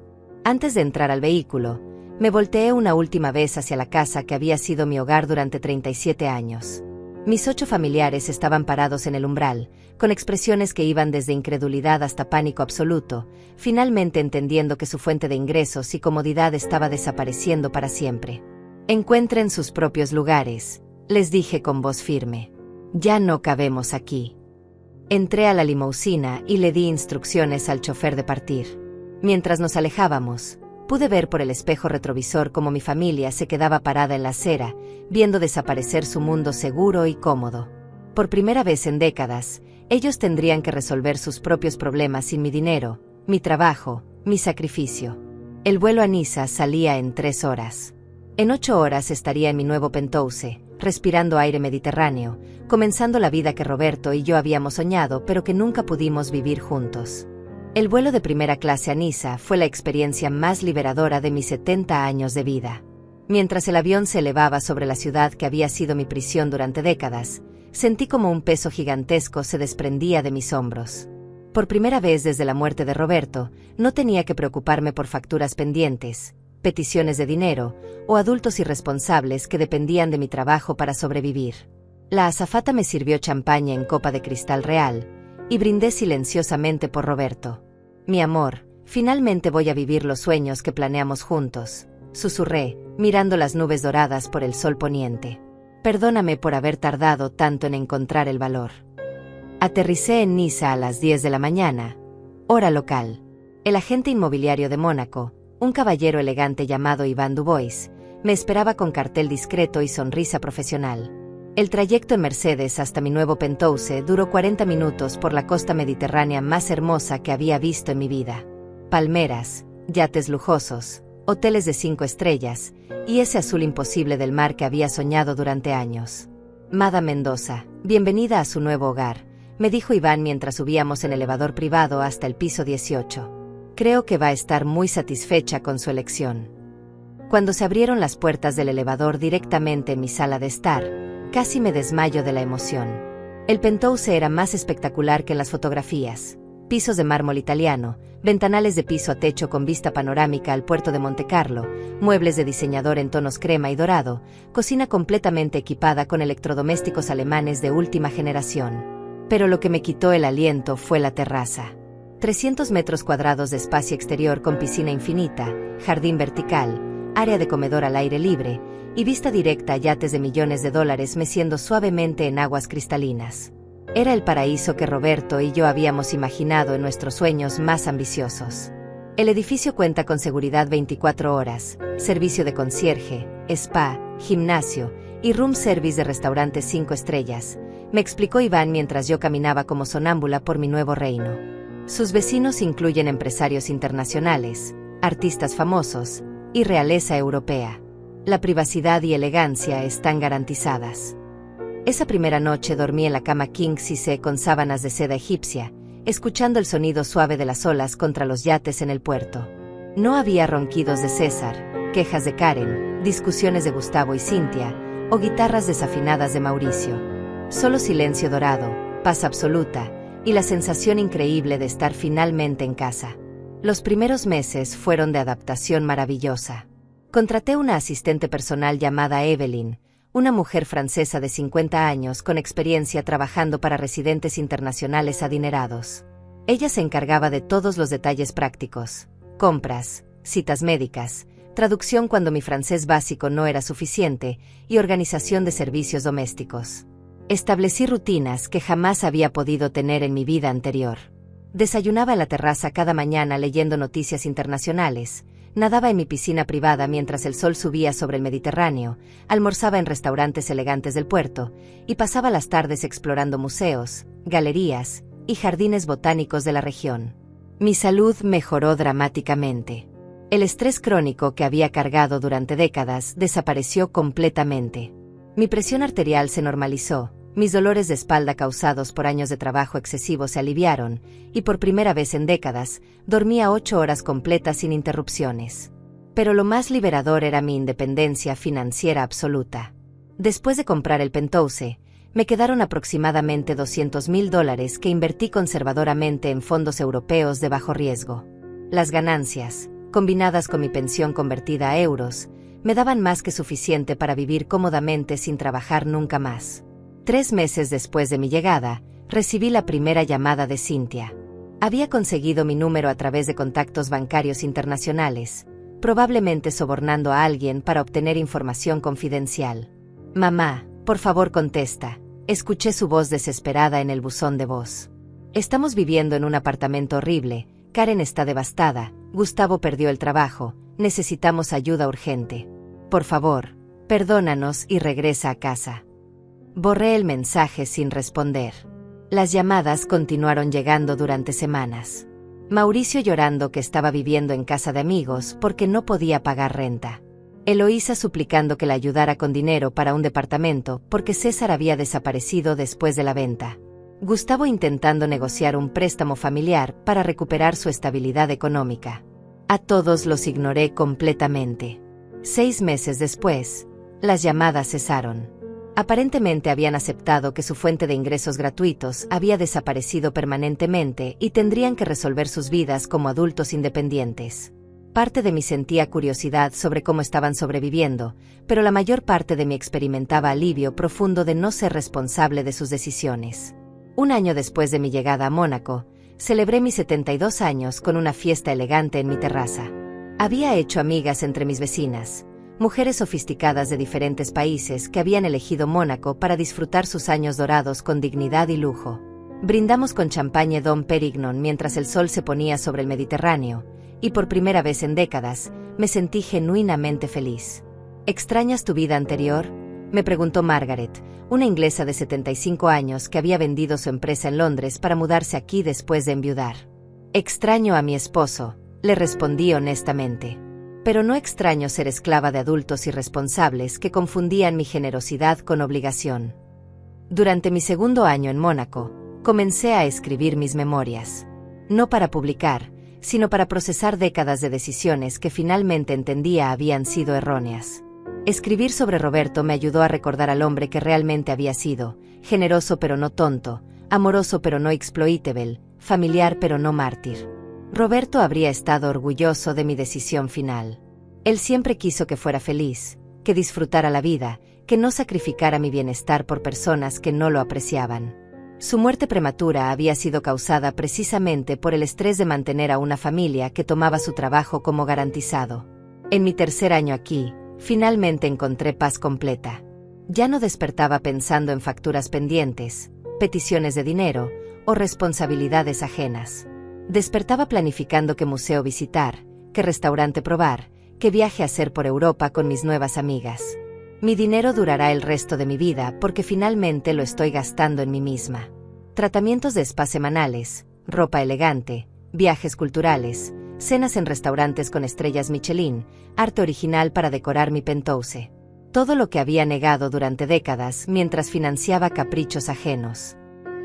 Antes de entrar al vehículo, me volteé una última vez hacia la casa que había sido mi hogar durante 37 años. Mis 8 familiares estaban parados en el umbral, con expresiones que iban desde incredulidad hasta pánico absoluto, finalmente entendiendo que su fuente de ingresos y comodidad estaba desapareciendo para siempre. Encuentren sus propios lugares, les dije con voz firme. Ya no cabemos aquí. Entré a la limusina y le di instrucciones al chofer de partir. Mientras nos alejábamos, pude ver por el espejo retrovisor cómo mi familia se quedaba parada en la acera, viendo desaparecer su mundo seguro y cómodo. Por primera vez en décadas, ellos tendrían que resolver sus propios problemas sin mi dinero, mi trabajo, mi sacrificio. El vuelo a Niza salía en 3 horas. En 8 horas estaría en mi nuevo penthouse, respirando aire mediterráneo, comenzando la vida que Roberto y yo habíamos soñado pero que nunca pudimos vivir juntos. El vuelo de primera clase a Niza fue la experiencia más liberadora de mis 70 años de vida. Mientras el avión se elevaba sobre la ciudad que había sido mi prisión durante décadas, sentí como un peso gigantesco se desprendía de mis hombros. Por primera vez desde la muerte de Roberto, no tenía que preocuparme por facturas pendientes, peticiones de dinero o adultos irresponsables que dependían de mi trabajo para sobrevivir. La azafata me sirvió champaña en copa de cristal real, y brindé silenciosamente por Roberto. Mi amor, finalmente voy a vivir los sueños que planeamos juntos, susurré, mirando las nubes doradas por el sol poniente. Perdóname por haber tardado tanto en encontrar el valor. Aterricé en Niza a las 10 de la mañana, hora local. El agente inmobiliario de Mónaco, un caballero elegante llamado Iván Dubois, me esperaba con cartel discreto y sonrisa profesional. El trayecto en Mercedes hasta mi nuevo penthouse duró 40 minutos por la costa mediterránea más hermosa que había visto en mi vida. Palmeras, yates lujosos, hoteles de 5 estrellas, y ese azul imposible del mar que había soñado durante años. Mada Mendoza, bienvenida a su nuevo hogar, me dijo Iván mientras subíamos en elevador privado hasta el piso 18. Creo que va a estar muy satisfecha con su elección. Cuando se abrieron las puertas del elevador directamente en mi sala de estar, casi me desmayo de la emoción. El penthouse era más espectacular que en las fotografías. Pisos de mármol italiano, ventanales de piso a techo con vista panorámica al puerto de Montecarlo, muebles de diseñador en tonos crema y dorado, cocina completamente equipada con electrodomésticos alemanes de última generación. Pero lo que me quitó el aliento fue la terraza. 300 metros cuadrados de espacio exterior con piscina infinita, jardín vertical, área de comedor al aire libre, y vista directa a yates de millones de dólares meciendo suavemente en aguas cristalinas. Era el paraíso que Roberto y yo habíamos imaginado en nuestros sueños más ambiciosos. El edificio cuenta con seguridad 24 horas, servicio de concierge, spa, gimnasio y room service de restaurantes 5 estrellas, me explicó Iván mientras yo caminaba como sonámbula por mi nuevo reino. Sus vecinos incluyen empresarios internacionales, artistas famosos y realeza europea. La privacidad y elegancia están garantizadas. Esa primera noche dormí en la cama king size con sábanas de seda egipcia, escuchando el sonido suave de las olas contra los yates en el puerto. No había ronquidos de César, quejas de Karen, discusiones de Gustavo y Cynthia, o guitarras desafinadas de Mauricio. Solo silencio dorado, paz absoluta, y la sensación increíble de estar finalmente en casa. Los primeros meses fueron de adaptación maravillosa. Contraté una asistente personal llamada Evelyn, una mujer francesa de 50 años con experiencia trabajando para residentes internacionales adinerados. Ella se encargaba de todos los detalles prácticos: compras, citas médicas, traducción cuando mi francés básico no era suficiente y organización de servicios domésticos. Establecí rutinas que jamás había podido tener en mi vida anterior. Desayunaba en la terraza cada mañana leyendo noticias internacionales, nadaba en mi piscina privada mientras el sol subía sobre el Mediterráneo, almorzaba en restaurantes elegantes del puerto y pasaba las tardes explorando museos, galerías y jardines botánicos de la región. Mi salud mejoró dramáticamente. El estrés crónico que había cargado durante décadas desapareció completamente. Mi presión arterial se normalizó, mis dolores de espalda causados por años de trabajo excesivo se aliviaron, y por primera vez en décadas, dormía 8 horas completas sin interrupciones. Pero lo más liberador era mi independencia financiera absoluta. Después de comprar el penthouse, me quedaron aproximadamente $200,000 que invertí conservadoramente en fondos europeos de bajo riesgo. Las ganancias, combinadas con mi pensión convertida a euros, me daban más que suficiente para vivir cómodamente sin trabajar nunca más. 3 meses después de mi llegada, recibí la primera llamada de Cynthia. Había conseguido mi número a través de contactos bancarios internacionales, probablemente sobornando a alguien para obtener información confidencial. «Mamá, por favor contesta», escuché su voz desesperada en el buzón de voz. «Estamos viviendo en un apartamento horrible, Karen está devastada, Gustavo perdió el trabajo, necesitamos ayuda urgente. Por favor, perdónanos y regresa a casa». Borré el mensaje sin responder. Las llamadas continuaron llegando durante semanas. Mauricio llorando que estaba viviendo en casa de amigos porque no podía pagar renta. Eloísa suplicando que la ayudara con dinero para un departamento porque César había desaparecido después de la venta. Gustavo intentando negociar un préstamo familiar para recuperar su estabilidad económica. A todos los ignoré completamente. 6 meses después, las llamadas cesaron. Aparentemente habían aceptado que su fuente de ingresos gratuitos había desaparecido permanentemente y tendrían que resolver sus vidas como adultos independientes. Parte de mí sentía curiosidad sobre cómo estaban sobreviviendo, pero la mayor parte de mí experimentaba alivio profundo de no ser responsable de sus decisiones. Un año después de mi llegada a Mónaco, celebré mis 72 años con una fiesta elegante en mi terraza. Había hecho amigas entre mis vecinas, mujeres sofisticadas de diferentes países que habían elegido Mónaco para disfrutar sus años dorados con dignidad y lujo. Brindamos con champagne Dom Pérignon mientras el sol se ponía sobre el Mediterráneo, y por primera vez en décadas, me sentí genuinamente feliz. ¿Extrañas tu vida anterior?, me preguntó Margaret, una inglesa de 75 años que había vendido su empresa en Londres para mudarse aquí después de enviudar. «Extraño a mi esposo», le respondí honestamente. Pero no extraño ser esclava de adultos irresponsables que confundían mi generosidad con obligación. Durante mi segundo año en Mónaco, comencé a escribir mis memorias. No para publicar, sino para procesar décadas de decisiones que finalmente entendía habían sido erróneas. Escribir sobre Roberto me ayudó a recordar al hombre que realmente había sido, generoso pero no tonto, amoroso pero no exploitable, familiar pero no mártir. Roberto habría estado orgulloso de mi decisión final. Él siempre quiso que fuera feliz, que disfrutara la vida, que no sacrificara mi bienestar por personas que no lo apreciaban. Su muerte prematura había sido causada precisamente por el estrés de mantener a una familia que tomaba su trabajo como garantizado. En mi tercer año aquí, finalmente encontré paz completa. Ya no despertaba pensando en facturas pendientes, peticiones de dinero o responsabilidades ajenas. Despertaba planificando qué museo visitar, qué restaurante probar, qué viaje hacer por Europa con mis nuevas amigas. Mi dinero durará el resto de mi vida porque finalmente lo estoy gastando en mí misma. Tratamientos de spa semanales, ropa elegante, viajes culturales, cenas en restaurantes con estrellas Michelin, arte original para decorar mi penthouse. Todo lo que había negado durante décadas mientras financiaba caprichos ajenos.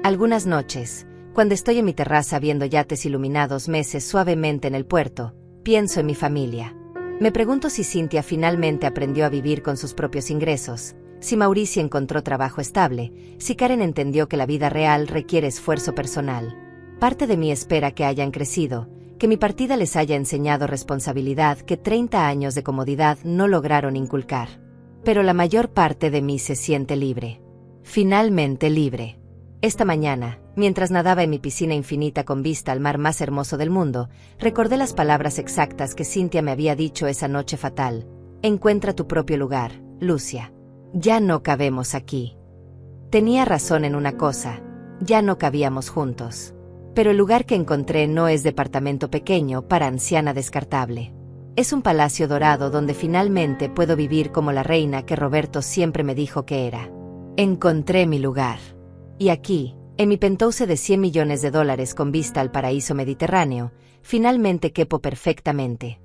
Algunas noches, cuando estoy en mi terraza viendo yates iluminados meses suavemente en el puerto, pienso en mi familia. Me pregunto si Cynthia finalmente aprendió a vivir con sus propios ingresos, si Mauricio encontró trabajo estable, si Karen entendió que la vida real requiere esfuerzo personal. Parte de mí espera que hayan crecido, que mi partida les haya enseñado responsabilidad que 30 años de comodidad no lograron inculcar. pero la mayor parte de mí se siente libre. Finalmente libre. Esta mañana, mientras nadaba en mi piscina infinita con vista al mar más hermoso del mundo, recordé las palabras exactas que Cynthia me había dicho esa noche fatal. Encuentra tu propio lugar, Lucia. Ya no cabemos aquí. Tenía razón en una cosa, ya no cabíamos juntos. Pero el lugar que encontré no es departamento pequeño para anciana descartable. Es un palacio dorado donde finalmente puedo vivir como la reina que Roberto siempre me dijo que era. Encontré mi lugar. Y aquí, en mi penthouse de 100 millones de dólares con vista al paraíso mediterráneo, finalmente quepo perfectamente.